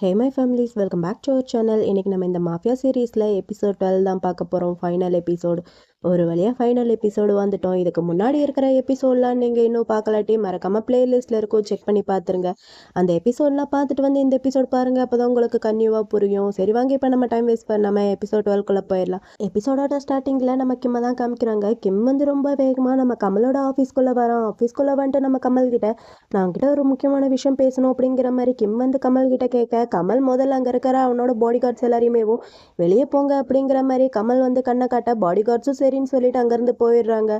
Hey my families, welcome back to our channel. இன்றைக்கி நம்ம இந்த மாஃபியா சீரீஸில் எபிசோட் 12 தான் பார்க்க போகிறோம். Final episode. ஒரு வழியாக ஃபைனல் எபிசோடு வந்துட்டோம். இதுக்கு முன்னாடி இருக்கிற எபிசோடெலாம் நீங்கள் இன்னும் பார்க்கலாட்டி மறக்காமல் ப்ளேலிஸ்ட்டில் இருக்கும், செக் பண்ணி பார்த்துருங்க. அந்த எபிசோடெலாம் பார்த்துட்டு வந்து இந்த எபிசோட் பாருங்கள், அப்போ தான் உங்களுக்கு கன்னியூவாக புரியும். சரி வாங்க, இப்போ நம்ம டைம் வேஸ்ட் பண்ணாம எபிசோட் 12குள்ளே போயிடலாம். எபிசோடோட ஸ்டார்டிங்கில் நம்ம கிம்மை தான் காமிக்கிறாங்க. கிம் வந்து ரொம்ப வேகமாக நம்ம கமலோட ஆஃபீஸ்க்குள்ளே வரோம். ஆஃபீஸ்க்குள்ளே வந்துட்டு நம்ம கமல்கிட்ட நான் கிட்ட ஒரு முக்கியமான விஷயம் பேசணும் அப்படிங்கிற மாதிரி கிம் வந்து கமல்கிட்ட கேட்க, கமல் முதல்ல அங்கே இருக்கிற அவனோட பாடி கார்ட்ஸ் எல்லாரையுமே வெளியே போங்க அப்படிங்கிற மாதிரி கமல் வந்து கண்ணை காட்ட பாடி கார்ட்ஸும் சரின்னு சொல்லிட்டு அங்கேருந்து போயிடுறாங்க.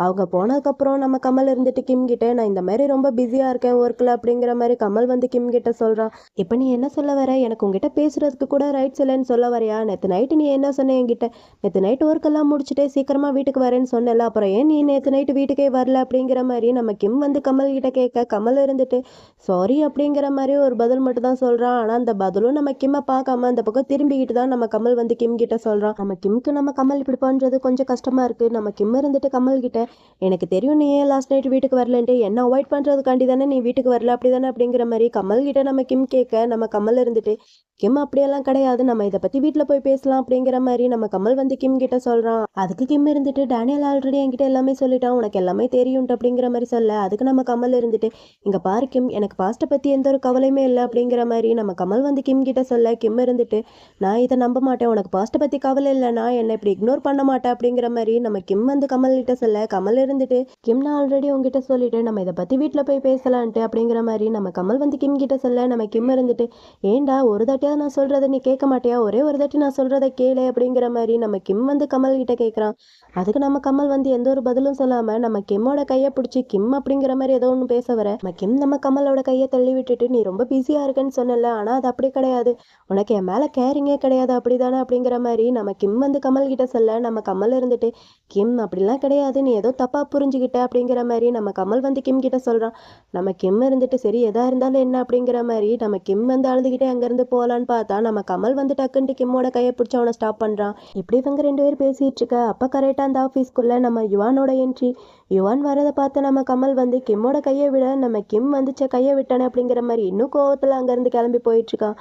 அவங்க போனதுக்கப்புறம் நம்ம கமல் இருந்துட்டு கிம் கிட்ட நான் இந்த மாதிரி ரொம்ப பிஸியாக இருக்கேன் ஒர்க்கில் அப்படிங்கிற மாதிரி கமல் வந்து கிம் கிட்ட சொல்கிறான். இப்போ நீ என்ன சொல்ல வர? எனக்கு உங்ககிட்ட பேசுறதுக்கு கூட ரைட்ஸ் இல்லைன்னு சொல்ல வரையா? நேற்று நைட்டு நீ என்ன சொன்ன என்கிட்ட? நேற்று நைட்டு ஒர்க்கெல்லாம் முடிச்சுட்டு சீக்கிரமாக வீட்டுக்கு வரேன்னு சொன்னல, அப்புறம் ஏன் நீ நேற்று நைட்டு வீட்டுக்கே வரல அப்படிங்கிற மாதிரி நம்ம கிம் வந்து கமல் கிட்ட கேட்க, கமல் இருந்துட்டு சாரி அப்படிங்கிற மாதிரி ஒரு பதில் மட்டும் தான் சொல்கிறான். ஆனால் அந்த பதிலும் நம்ம கிம்மை பார்க்காம அந்த பக்கம் திரும்பிக்கிட்டு தான் நம்ம கமல் வந்து கிம் கிட்ட சொல்கிறான். நம்ம கிம்க்கு நம்ம கமல் இப்படி பண்ணுறது கொஞ்சம் கஷ்டமாக இருக்குது. நம்ம கிம் இருந்துட்டு கமல் கிட்ட எனக்கு தெரியும் நீ ஏன் லாஸ்ட் நைட் வீட்டுக்கு வரலன்ட்டு, என்ன அவாய்ட் பண்ணுறதுக்காண்டி தானே நீ வீட்டுக்கு வரல அப்படி தானே அப்படிங்கிற மாதிரி கமல் கிட்ட நம்ம கிம் கேட்க, நம்ம கமல் இருந்துட்டு கிம் அப்படியெல்லாம் கிடையாது, நம்ம இதை பற்றி வீட்டில் போய் பேசலாம் அப்படிங்கிற மாதிரி நம்ம கமல் வந்து கிம் கிட்ட சொல்கிறான். அதுக்கு கிம் இருந்துட்டு டேனியல் ஆல்ரெடி என்கிட்ட எல்லாமே சொல்லிட்டான், உனக்கு எல்லாமே தெரியும் அப்படிங்கிற மாதிரி சொல்ல, அதுக்கு நம்ம கமல் இருந்துட்டு இங்கே பாரு கிம், எனக்கு பாஸ்ட்டை பற்றி எந்த ஒரு கவலையுமே இல்லை அப்படிங்கிற மாதிரி நம்ம கமல் வந்து கிம் கிட்ட சொல்ல, கிம் இருந்துட்டு நான் இதை நம்ப மாட்டேன், உனக்கு பாஸ்ட்டை பற்றி கவலை இல்லைனா என்னை இப்படி இக்னோர் பண்ண மாட்டேன் அப்படிங்கிற மாதிரி நம்ம கிம் வந்து கமல் கிட்ட சொல்ல, கமல் இருந்துட்டு கிம் நான் ஆல்ரெடி உங்ககிட்ட சொல்லிட்டு நம்ம இதை பற்றி வீட்டில் போய் பேசலான்ட்டு அப்படிங்கிற மாதிரி நம்ம கமல் வந்து கிம் கிட்ட சொல்ல, நம்ம கிம் இருந்துட்டு ஏண்டா ஒரு தாட்டியாவது நான் சொல்கிறத நீ கேட்க மாட்டியா, ஒரே ஒரு தாட்டி நான் சொல்கிறத கேளு அப்படிங்கிற மாதிரி நம்ம கிம் வந்து கமல் கிட்ட கேட்குறான். அதுக்கு நம்ம கமல் வந்து எந்த ஒரு பதிலும் சொல்லாமல் நம்ம கிம்மோட கையை பிடிச்சி கிம் அப்படிங்கிற மாதிரி ஏதோ ஒன்று பேச வர, நம்ம கிம் நம்ம கமலோட கையை தள்ளி விட்டுட்டு நீ ரொம்ப பிஸியாக இருக்கேன்னு சொன்னல, ஆனால் அது அப்படி கிடையாது, உனக்கு என் மேலே கேரிங்கே கிடையாது அப்படிதானே அப்படிங்கிற மாதிரி நம்ம கிம் வந்து கமல் கிட்ட சொல்ல, நம்ம கமல் இருந்துட்டு கிம் அப்படிலாம் கிடையாது, நீ ஏதோ தப்பாக புரிஞ்சுக்கிட்ட அப்படிங்கிற மாதிரி நம்ம கமல் வந்து கிம் கிட்ட சொல்கிறான். நம்ம கிம் இருந்துட்டு சரி எதா இருந்தாலும் என்ன அப்படிங்கிற மாதிரி நம்ம கிம் வந்து அழுதுகிட்டே அங்கேருந்து போகலான்னு பார்த்தா நம்ம கமல் வந்து டக்குன்ட்டு கிம்மோட கையை பிடிச்சி அவனை ஸ்டாப் பண்ணுறான். இப்படி இவங்க ரெண்டு பேர் பேசிகிட்டு இருக்க அப்போ கரெக்டாக அந்த ஆஃபீஸ்க்குள்ளே நம்ம யுவானோட என்ட்ரி. யுவான் வரதை பார்த்து நம்ம கமல் வந்து கிம்மோட கையை விட நம்ம கிம் வந்து கையை விட்டானே அப்படிங்கிற மாதிரி இன்னும் கோவத்தில் அங்கேருந்து கிளம்பி போயிட்டுருக்கான்.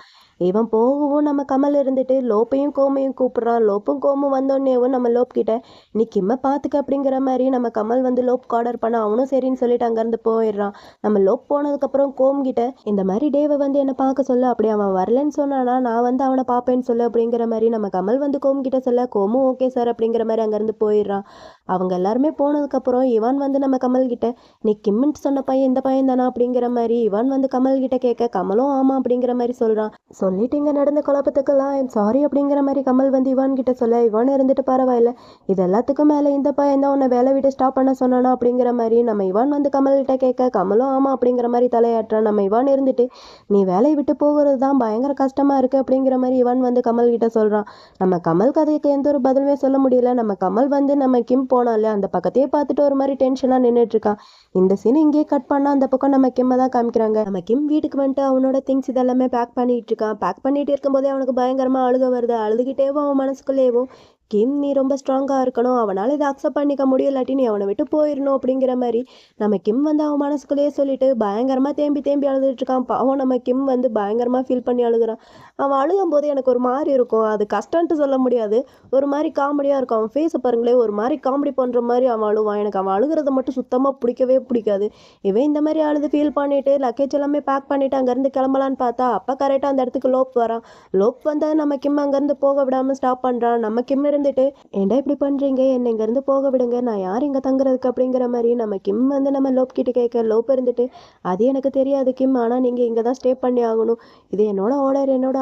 இவன் போகவும் நம்ம கமல் இருந்துட்டு லோப்பையும் கோமையும் கூப்பிட்றான். லோப்பும் கோமும் வந்தோடனேவும் நம்ம லோப் கிட்ட நீ கிம்மை பார்த்துக்க அப்படிங்கிற மாதிரி நம்ம கமல் வந்து லோப்க்கு ஆர்டர் பண்ண, அவனும் சரின்னு சொல்லிட்டு அங்கேருந்து போயிடுறான். நம்ம லோப் போனதுக்கப்புறம் கோம் கிட்ட இந்த மாதிரி டேவை வந்து என்னை பார்க்க சொல்ல, அப்படி அவன் வரலன்னு சொன்னானா நான் வந்து அவனை பார்ப்பேன்னு சொல்லு அப்படிங்கிற மாதிரி நம்ம கமல் வந்து கோம் கிட்ட சொல்ல, கோமும் ஓகே சார் அப்படிங்கிற மாதிரி அங்கேருந்து போயிடுறான். அவங்க எல்லாருமே போனதுக்கப்புறம் இவான் வந்து நம்ம கமல் கிட்ட நீ கிம்மின்ட்டு சொன்ன பையன் இந்த பையன் தானா அப்படிங்கிற மாதிரி இவான் வந்து கமல் கிட்ட கேட்க, கமலும் ஆமாம் அப்படிங்கிற மாதிரி சொல்கிறான். சொல்லிட்டு இங்கே நடந்த குழப்பத்துக்கெல்லாம் ஐம் சாரி அப்படிங்கிற மாதிரி கமல் வந்து இவான் கிட்ட சொல்ல, இவான் இருந்துட்டு பரவாயில்ல, இது எல்லாத்துக்கும் மேலே இந்த பையன் தான் உன்னை வேலை விட்டு ஸ்டாப் பண்ண சொன்னானா அப்படிங்கிற மாதிரி நம்ம இவான் வந்து கமல் கிட்ட கேட்க, கமலும் ஆமாம் அப்படிங்கிற மாதிரி தலையாட்டுறான். நம்ம இவான் இருந்துட்டு நீ வேலையை விட்டு போகிறது தான் பயங்கர கஷ்டமாக இருக்குது அப்படிங்கிற மாதிரி இவான் வந்து கமல் கிட்ட சொல்கிறான். நம்ம கமல் கதைக்கு எந்த ஒரு பதிலுமே சொல்ல முடியல. நம்ம கமல் வந்து நம்ம கிம் போனால அந்த பக்கத்தையே பார்த்துட்டு ஒரு மாதிரி டென்ஷனாக நின்றுட்டு இருக்கான். இந்த சீன் இங்கேயே கட் பண்ணால் அந்த பக்கம் நம்ம கிம்மை தான் காமிக்கிறாங்க. நம்ம கிம் வீட்டுக்கு வந்துட்டு அவனோட திங்ஸ் இதெல்லாமே பேக் பண்ணிட்டு இருக்கான். பேக் பண்ணிட்டு இருக்கும்போதே அவனுக்கு பயங்கரமாக அழுக வருது. அழுதுகிட்டேவும் அவன் மனசுக்குள்ளேயும் கிம் நீ ரொம்ப ஸ்ட்ராங்காக இருக்கணும், அவனால் இதை அக்செப்ட் பண்ணிக்க முடியலாட்டி நீ அவனை விட்டு போயிடணும் அப்படிங்கிற மாதிரி நம்ம கிம் வந்து அவன் மனசுக்குள்ளேயே சொல்லிட்டு பயங்கரமாக தேம்பி தேம்பி அழுதுட்டு இருக்கான். பாவம் நம்ம கிம் வந்து பயங்கரமாக ஃபீல் பண்ணி அழுகிறான். அவன் அழுகும் போது எனக்கு ஒரு மாதிரி இருக்கும், அது கஷ்டன்ட்டு சொல்ல முடியாது, ஒரு மாதிரி காமெடியாக இருக்கும். அவன் ஃபேஸை பாருங்களேன், ஒரு மாதிரி காமெடி பண்ணுற மாதிரி அவன் அழுவான். எனக்கு அவன் அழுகிறத மட்டும் சுத்தமாக பிடிக்கவே பிடிக்காது. இவன் இந்த மாதிரி அழுது ஃபீல் பண்ணிவிட்டு லக்கேஜ் எல்லாமே பேக் பண்ணிவிட்டு அங்கேருந்து கிளம்பலான்னு பார்த்தா அப்போ கரெக்டாக அந்த இடத்துக்கு லோப் வரான். லோப் வந்து நம்ம கிம் அங்கேருந்து போக விடாமல் ஸ்டாப் பண்ணுறான். நம்ம கிம் இருந்துட்டு ஏண்டா இப்படி பண்ணுறீங்க, என்னை இங்கேருந்து போக விடுங்க, நான் யார் இங்கே தங்குறதுக்கு அப்படிங்கிற மாதிரி நம்ம கிம் வந்து நம்ம லோப் கிட்ட கேட்க, லோப் இருந்துட்டு அது எனக்கு தெரியாது கிம், ஆனால் நீங்கள் இங்கே தான் ஸ்டே பண்ணி ஆகணும், இது என்னோட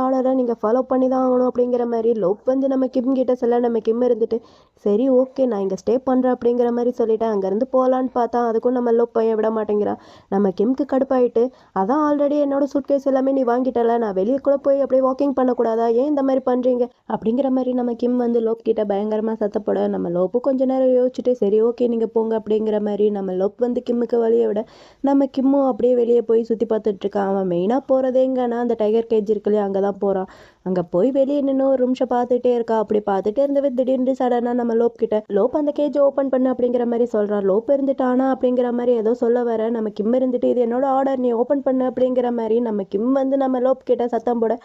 ஆர்டரை நீங்கள் ஃபாலோ பண்ணி தான் ஆகணும் அப்படிங்கிற மாதிரி லோப் வந்து நம்ம கிம் கிட்ட சொல்ல, நம்ம கிம் இருந்துட்டு சரி ஓகே நான் இங்கே ஸ்டே பண்ணுறேன் அப்படிங்கிற மாதிரி சொல்லிவிட்டு அங்கேருந்து போகலான்னு பார்த்தா அதுக்கும் நம்ம லோப் பையன் விட மாட்டேங்கிறான். நம்ம கிம்க்கு கடுப்பாயிட்டு அதான் ஆல்ரெடி என்னோட சூட்கேஸ் எல்லாமே நீ வாங்கிட்டல, நான் வெளியே கூட போய் அப்படியே வாக்கிங் பண்ணக்கூடாதா, ஏன் இந்த மாதிரி பண்ணுறீங்க அப்படிங்கிற மாதிரி நம்ம கிம் வந்து லோப் கிட்ட பயங்கரமாக சத்தப்பட, நம்ம லோப்பு கொஞ்ச நேரம் யோசிச்சுட்டு சரி ஓகே நீங்கள் போங்க அப்படிங்கிற மாதிரி நம்ம லோப் வந்து கிம்முக்கு வழியை விட நம்ம கிம்மும் அப்படியே வெளியே போய் சுற்றி பார்த்துட்ருக்கான். அவன் மெயினாக போகிறதே எங்கன்னா அந்த டைகர் கேஜ் இருக்குல்லையே அங்கே தான் போகிறான். அங்கே போய் வெளியே நின்று ஒரு நிமிஷம் பார்த்துட்டே இருக்கா. அப்படி பார்த்துட்டே இருந்தவே திடீர்னு சடனாக நம்ம லோப் கிட்ட லோப் அந்த கேஜ் ஓப்பன் பண்ணு அப்படிங்கிற மாதிரி சொல்கிறான். லோப் இருந்துட்டானா அப்படிங்கிற மாதிரி ஏதோ சொல்ல வர நம்ம கிம் இருந்துட்டு இது என்னோட ஆர்டர் நீ ஓப்பன் பண்ணு அப்படிங்கிற மாதிரி நம்ம கிம் வந்து நம்ம லோப் கிட்ட சத்தம் போட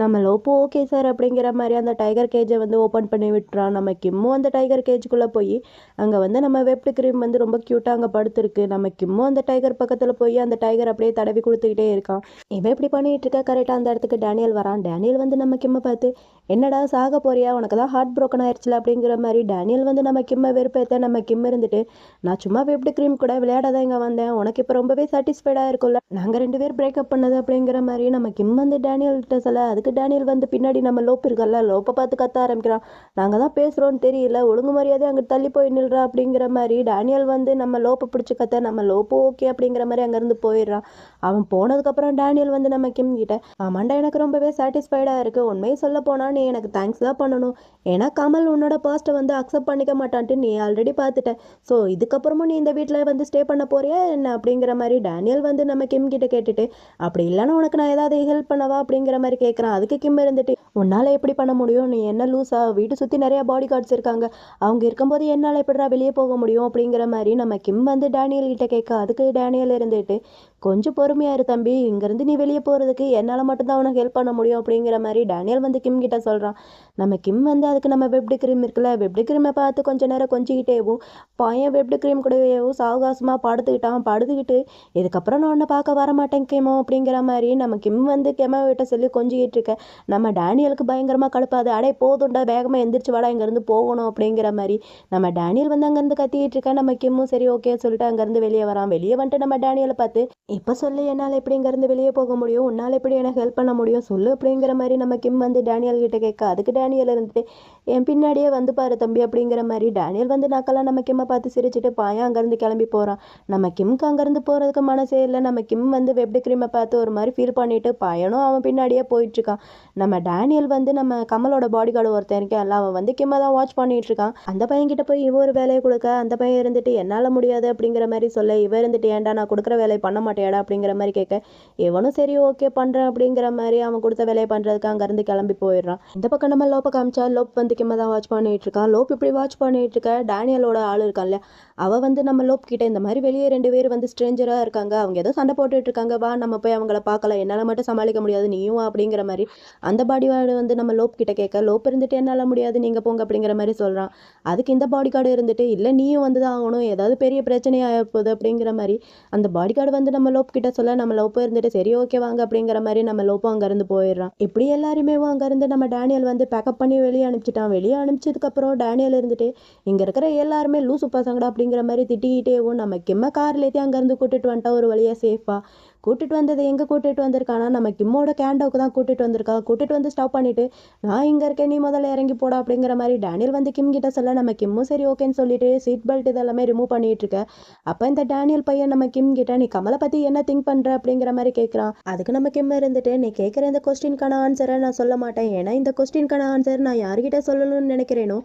நம்ம லோப்பு ஓகே சார் அப்படிங்கிற மாதிரி அந்த டைகர் கேஜை வந்து ஓப்பன் பண்ணி விட்டுறான். நம்ம கிம்மும் அந்த டைகர் கேஜுக்குள்ளே போய் அங்கே வந்து நம்ம வெப்டு கிரீம் வந்து ரொம்ப க்யூட்டாக அங்கே படுத்துருக்கு. நம்ம கிம்மும் அந்த டைகர் பக்கத்தில் போய் அந்த டைகர் அப்படியே தடவி கொடுத்துக்கிட்டே இருக்கான். இவன் இப்படி பண்ணிட்டு இருக்கா. கரெக்டாக அந்த இடத்துக்கு டேனியல் வரான். டேனியல் வந்து நம்ம கிம்மை பார்த்து என்னடா சாக போறியா, உனக்கு தான் ஹார்ட் ப்ரோக்கன் ஆயிடுச்சுல அப்படிங்கிற மாதிரி டேனியல் வந்து நம்ம கிம்மை வெறுப்பேற்ற நம்ம கிம் இருந்துட்டு நான் சும்மா வெப்டு கிரீம் கூட விளையாடாதான் இங்கே வந்தேன், உனக்கு இப்போ ரொம்பவே சாட்டிஸ்ஃபைடாக இருக்கும்ல, நாங்கள் 2 பேர் பிரேக்கப் பண்ணது அப்படிங்கிற மாதிரி நம்ம கிம் வந்து டேனியல் கிட்ட சொல்ல அதுக்கு டேனியல் வந்து பின்னாடி நம்ம லோப் இருக்கல்ல லோப்பை பார்த்து கத்த ஆரம்பிக்கிறான். நாங்கள் தான் பேசுகிறோன்னு தெரியல, ஒழுங்கு மரியாதை அங்கே தள்ளி போய் நில்றா அப்படிங்கிற மாதிரி டேனியல் வந்து நம்ம லோப்பை பிடிச்சி கத்த நம்ம லோப்பு ஓகே அப்படிங்கிற மாதிரி அங்கேருந்து போயிடுறான். அவன் போனதுக்கப்புறம் டேனியல் வந்து நம்ம கிம் கிட்ட ஆமாண்டா எனக்கு ரொம்பவே சாட்டிஸ்ஃபைடாக இருக்குது, உண்மையை சொல்ல போனால் நீ எனக்கு தேங்க்ஸ் தான் பண்ணணும், ஏன்னா கமல் உன்னோட பாஸ்ட்டை வந்து அக்செப்ட் பண்ணிக்க மாட்டான்ட்டு நீ ஆல்ரெடி பார்த்துட்ட, ஸோ இதுக்கப்புறமும் நீ இந்த வீட்டில் வந்து ஸ்டே பண்ண போறியா என்ன அப்படிங்கிற மாதிரி டேனியல் வந்து நம்ம கிம் கிட்ட கேட்டுட்டு அப்படி இல்லைன்னா உனக்கு நான் ஏதாவது ஹெல்ப் பண்ணவா அப்படிங்கிற மாதிரி கேட்குறான். அதுக்கு கிம் இருந்துட்டு உன்னால் எப்படி பண்ண முடியும், நீ என்ன லூஸா, வீட்டை சுற்றி நிறையா பாடி கார்ட்ஸ் இருக்காங்க, அவங்க இருக்கும்போது என்னால் எப்படிடா வெளியே போக முடியும் அப்படிங்கிற மாதிரி நம்ம கிம் வந்து டேனியல் கிட்ட கேட்க அதுக்கு டேனியல் இருந்துட்டு கொஞ்சம் பொறுமையாக இரு தம்பி, இங்கேருந்து நீ வெளியே போகிறதுக்கு என்னால் மட்டும்தான் உனக்கு ஹெல்ப் பண்ண முடியும் அப்படிங்கிற மாதிரி டேனியல் வந்து கிம் கிட்ட சொல்கிறான். நம்ம கிம் வந்து அதுக்கு நம்ம வெப்டு கிரீம் இருக்குல்ல வெப்டு கிரீமை பார்த்து கொஞ்ச நேரம் கொஞ்சிக்கிட்டேவும் பையன் வெப்டு கிரீம் கூடவேவும் சாவகாசமாக படுத்துக்கிட்டு இதுக்கப்புறம் நான் உன்னை பார்க்க வர மாட்டேன் கேமோ அப்படிங்கிற மாதிரி நம்ம கிம் வந்து கெமோ விட்ட சொல்லி கொஞ்சிக்கிட்டு இருக்க நம்ம டேனியலுக்கு பயங்கரமாக கடுப்பாது. அடே போதுண்டா வேகமாக எந்திரிச்சு வாடா இங்கேருந்து போகணும் அப்படிங்கிற மாதிரி நம்ம டேனியல் வந்து அங்கேருந்து கத்திக்கிட்டு இருக்க. நம்ம கிம்மும் சரி ஓகே சொல்லிட்டு அங்கேருந்து வெளியே வரான். வெளியே வந்துட்டு நம்ம டேனியலை பார்த்து இப்போ சொல்லு என்னால் எப்படி இங்கேருந்து வெளியே போக முடியும், உன்னால் எப்படி எனக்கு ஹெல்ப் பண்ண முடியும் சொல்லு அப்படிங்கிற மாதிரி நம்ம கிம் வந்து டேனியல் கிட்ட கேட்க அதுக்கு டேனியல் இருந்துட்டு என் பின்னாடியே வந்து பாரு தம்பி அப்படிங்கிற மாதிரி டேனியல் வந்து நாக்கெல்லாம் நம்ம கிம்மை பார்த்து சிரிச்சுட்டு பாயன் அங்கேருந்து கிளம்பி போகிறான். நம்ம கிம்க்கு அங்கேருந்து போகிறதுக்கு மனசே இல்லை. நம்ம கிம் வந்து வெப்டு கிரீமை பார்த்து ஒரு மாதிரி ஃபீல் பண்ணிட்டு பையனும் அவன் பின்னாடியே போயிட்டுருக்கான். நம்ம டேனியல் வந்து நம்ம கமலோட பாடி கார்டு ஒருத்தன் இருக்கேன் அவன் வந்து கிம்மை தான் வாட்ச் பண்ணிட்டு இருக்கான். அந்த பையன்கிட்ட போய் இவ ஒரு வேலையை கொடுக்க அந்த பையன் இருந்துட்டு என்னால் முடியாது அப்படிங்கிற மாதிரி சொல்ல இவ இருந்துட்டு ஏன்டா நான் கொடுக்குற வேலையை பண்ண மாட்டேன் அப்படிங்கிற மாதிரி கேட்க இவனும் சரி ஓகே பண்றேன் அப்படிங்கிற மாதிரி அவன் கொடுத்த வேலையை பண்றதுக்கு அங்கிருந்து கிளம்பி போயிடுறான். இந்த பக்கம் நம்ம லோப்பை காமிச்சா லோப் வந்து கிம்ம தான் வாட்ச் பண்ணிட்டு இருக்கான். லோப் இப்படி வாட்ச் பண்ணிட்டு இருக்க டேனியலோட ஆள் இருக்கான்ல அவ வந்து நம்ம லோப் கிட்ட இந்த மாதிரி வெளியே 2 பேர் வந்து ஸ்ட்ரேஞ்சரா இருக்காங்க, அவங்க ஏதோ சண்டை போட்டுட்டு இருக்காங்க, வா நம்ம போய் அவங்கள பார்க்கலாம், என்னால மட்டும் சமாளிக்க முடியாது நீயும் அப்படிங்கிற மாதிரி அந்த பாடி கார்டு வந்து நம்ம லோப் கிட்ட கேட்க லோப் இருந்துட்டு என்னால முடியாது நீங்க போங்க அப்படிங்கிற மாதிரி சொல்றான். அதுக்கு இந்த பாடி கார்டு இருந்துட்டு இல்ல நீயும் வந்து தான் ஆகணும், ஏதாவது பெரிய பிரச்சனை ஆக போகுது அப்படிங்கிற மாதிரி அந்த பாடி கார்டு வந்து நம்ம லோப் கிட்ட சொல்ல நம்ம லோப்போ இருந்துட்டு சரி ஓகே வாங்க அப்படிங்கிற மாதிரி நம்ம லோப்போ அங்கேருந்து போயிடுறான். இப்படி எல்லாருமே அங்கேருந்து நம்ம டேனியல் வந்து பேக்கப் பண்ணி வெளியே அனுப்பிச்சிட்டான். வெளியே அனுப்பிச்சதுக்கப்புறம் டேனியல் இருந்துட்டு இங்கே இருக்கிற எல்லாருமே லூசு பசங்கடா அப்படிங்கிற மாதிரி திட்டிக்கிட்டேவும் நம்ம கிம்ம கார்ல ஏற்றி அங்கேருந்து கூட்டிட்டு வந்துட்டா ஒரு வழியாக சேஃபாக. கூட்டிட்டு வந்தது எங்கே கூட்டிட்டு வந்திருக்கானா நம்ம கிம்மோட கேண்டோவுக்கு தான் கூட்டிட்டு வந்திருக்கா. கூட்டிட்டு வந்து ஸ்டாப் பண்ணிட்டு நான் இங்கே இருக்கேன் நீ முதல்ல இறங்கி போடா அப்படிங்கிற மாதிரி டேனியல் வந்து கிம் கிட்ட சொல்ல நம்ம கிம்மும் சரி ஓகேன்னு சொல்லிட்டு சீட் பெல்ட் இதெல்லாமே ரிமூவ் பண்ணிட்டு இருக்க. அப்போ இந்த டேனியல் பையன் நம்ம கிம் கிட்ட நீ கமலை பற்றி என்ன திங்க் பண்ணுற அப்படிங்கிற மாதிரி கேட்குறான். அதுக்கு நம்ம கிம் இருந்துட்டு நீ கேட்குற இந்த கொஸ்டின்கான ஆன்சரை நான் சொல்ல மாட்டேன், ஏன்னா இந்த கொஸ்டின்கான ஆன்சர் நான் யார்கிட்ட சொல்லணும்னு நினைக்கிறேனோ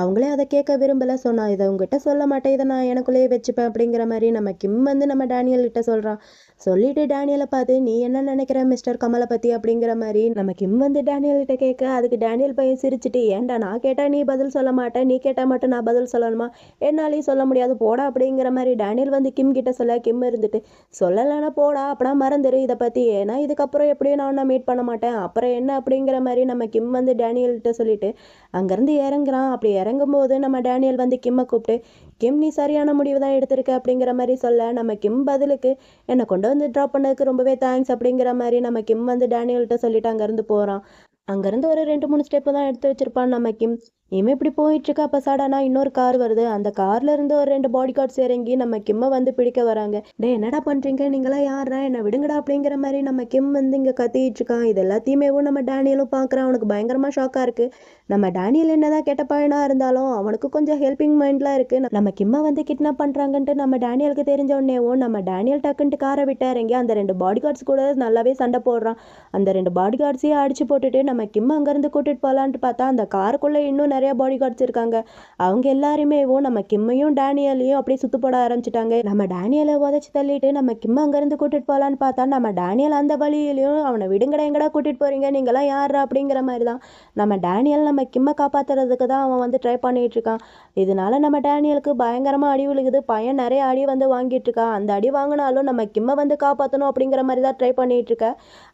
அவங்களே அதை கேட்க விரும்பலை, ஸோ நான் இதை உங்ககிட்ட சொல்ல மாட்டேன், இதை நான் எனக்குள்ளேயே வச்சுப்பேன் அப்படிங்கிற மாதிரி நம்ம கிம் வந்து நம்ம டேனியல் கிட்ட சொல்கிறான். சொல்லிட்டு டேனியலை பார்த்து நீ என்ன நினைக்கிற மிஸ்டர் கமலை பற்றி அப்படிங்கிற மாதிரி நம்ம கிம் வந்து டேனியல் கிட்ட கேட்க அதுக்கு டேனியல் பையன் சிரிச்சுட்டு ஏன்டா நான் கேட்டால் நீ பதில் சொல்ல மாட்டேன், நீ கேட்டால் மட்டும் நான் பதில் சொல்லணுமா, என்னாலையும் சொல்ல முடியாது போடா அப்படிங்கிற மாதிரி டேனியல் வந்து கிம் கிட்ட சொல்ல கிம் இருந்துட்டு சொல்லலைன்னா போடா அப்படின்னா மறந்துடு இதை பற்றி, ஏன்னா இதுக்கப்புறம் எப்படியும் நான் மீட் பண்ண மாட்டேன் அப்புறம் என்ன அப்படிங்கிற மாதிரி நம்ம கிம் வந்து டேனியல் கிட்ட சொல்லிட்டு அங்கேருந்து இறங்குறான். அப்படி இறங்கும்போது நம்ம டேனியல் வந்து கிம்மை கூப்பிட்டு கிம் நீ சரியான முடிவு தான் எடுத்திருக்க அப்படிங்கிற மாதிரி சொல்ல நம்ம கிம் பதிலுக்கு என்னை கொண்டு வந்து ட்ராப் பண்ணதுக்கு ரொம்பவே தேங்க்ஸ் அப்படிங்கிற மாதிரி நம்ம கிம் வந்து டேனியல்கிட்ட சொல்லிட்டு அங்கேருந்து போகிறான். அங்கேருந்து ஒரு 2-3 ஸ்டெப்பு தான் எடுத்து வச்சிருப்பான் நம்ம கிம். இவன் இப்படி போயிட்டுருக்கா. அப்போ சடனா இன்னொரு கார் வருது. அந்த கார்ல இருந்து ஒரு 2 பாடி கார்ட்ஸ் இறங்கி நம்ம கிம்மை வந்து பிடிக்க வராங்க. டே என்னடா பண்ணுறீங்க நீங்களாம் யாரா என்னை விடுங்கடா அப்படிங்கிற மாதிரி நம்ம கிம் வந்து இங்கே கத்திட்டு இருக்கான். இது எல்லாத்தையுமேவும் நம்ம டேனியலும் பார்க்குறான். அவனுக்கு பயங்கரமாக ஷாக்காக இருக்குது. நம்ம டேனியல் என்னதான் கெட்ட பையனாக இருந்தாலும் அவனுக்கு கொஞ்சம் ஹெல்பிங் மைண்ட்லாம் இருக்குது. நம்ம கிம்மை வந்து கிட்னாப் பண்ணுறாங்கன்ட்டு நம்ம டேனியலுக்கு தெரிஞ்ச உடனேவும் நம்ம டேனியல் டக்குன்ட்டு காரை விட்டு இறங்கி அந்த 2 பாடி கார்ட்ஸ் கூட நல்லாவே சண்டை போடுறான். அந்த 2 பாடி கார்ட்ஸையும் அடிச்சு போட்டுட்டு நம்ம கிம் அங்கேருந்து கூட்டிட்டு போகலான்ட்டு பார்த்தா அந்த காருக்குள்ளே இன்னும் நிறைய நிறைய பாடி கார்ட்ஸ் இருக்காங்க. அவங்க எல்லாருமே நம்ம கிம்மையும் டேனியலையும் அப்படியே சுத்து போட ஆரம்பிச்சிட்டாங்க. நம்ம டேனியலை உதச்சி தள்ளிட்டு நம்ம கிம் அங்கேருந்து கூட்டிட்டு போகலான்னு பார்த்தா நம்ம டேனியல் அந்த வழியிலையும் அவனை விடுங்கடா எங்கடா கூட்டிட்டு போறீங்க நீங்களாம் யாரா அப்படிங்கிற மாதிரி தான் நம்ம டேனியல் நம்ம கிம்மை காப்பாத்துறதுக்கு தான் அவன் வந்து ட்ரை பண்ணிட்டு இருக்கான். இதனால நம்ம டேனியலுக்கு பயங்கரமா அடி விழுகுது. பையன் நிறைய அடி வந்து வாங்கிட்டு இருக்கான். அந்த அடி வாங்கினாலும் நம்ம கிம்மை வந்து காப்பாற்றணும் அப்படிங்கிற மாதிரி தான் ட்ரை பண்ணிட்டு இருக்க.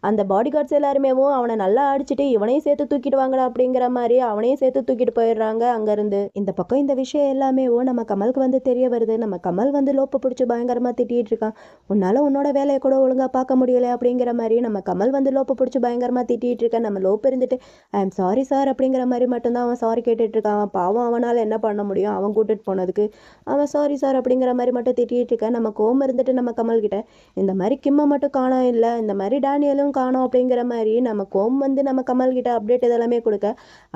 அந்த பாடி கார்ட்ஸ் எல்லாருமே அவனை நல்லா அடிச்சுட்டு இவனையும் சேர்த்து தூக்கிட்டு வாங்கடா அப்படிங்கிற மாதிரி அவனையும் சேர்த்து தூக்கிட்டு போயிடுறாங்க அங்கேருந்து. இந்த பக்கம் இந்த விஷயம் எல்லாமே நம்ம கமலுக்கு வந்து தெரிய வருது. நம்ம கமல் வந்து லோப்பை பிடிச்சி பயங்கரமாக திட்டிகிட்டு இருக்கான். உன்னால் உன்னோட வேலையை கூட ஒழுங்காக பார்க்க முடியல அப்படிங்கிற மாதிரி நம்ம கமல் வந்து லோப்பை பிடிச்சி பயங்கரமாக திட்டிகிட்டு இருக்கேன். நம்ம லோப் இருந்துட்டு ஐ எம் சாரி சார் அப்படிங்கிற மாதிரி மட்டும்தான் அவன் சாரி கேட்டுட்டு இருக்கான். அவன் பாவம், அவனால் என்ன பண்ண முடியும், அவன் கூட்டிட்டு போனதுக்கு. அவன் சாரி சார் அப்படிங்கிற மாதிரி மட்டும் திட்டிகிட்டு இருக்கேன். நம்ம கோவம் இருந்துட்டு நம்ம கமல் கிட்ட இந்த மாதிரி கிம்மை மட்டும் காணோம் இல்லை, இந்த மாதிரி டேனியலும் காணோம் அப்படிங்கிற மாதிரி நம்ம கோவம் வந்து நம்ம கமல் கிட்ட அப்டேட் இதெல்லாமே கொடுக்க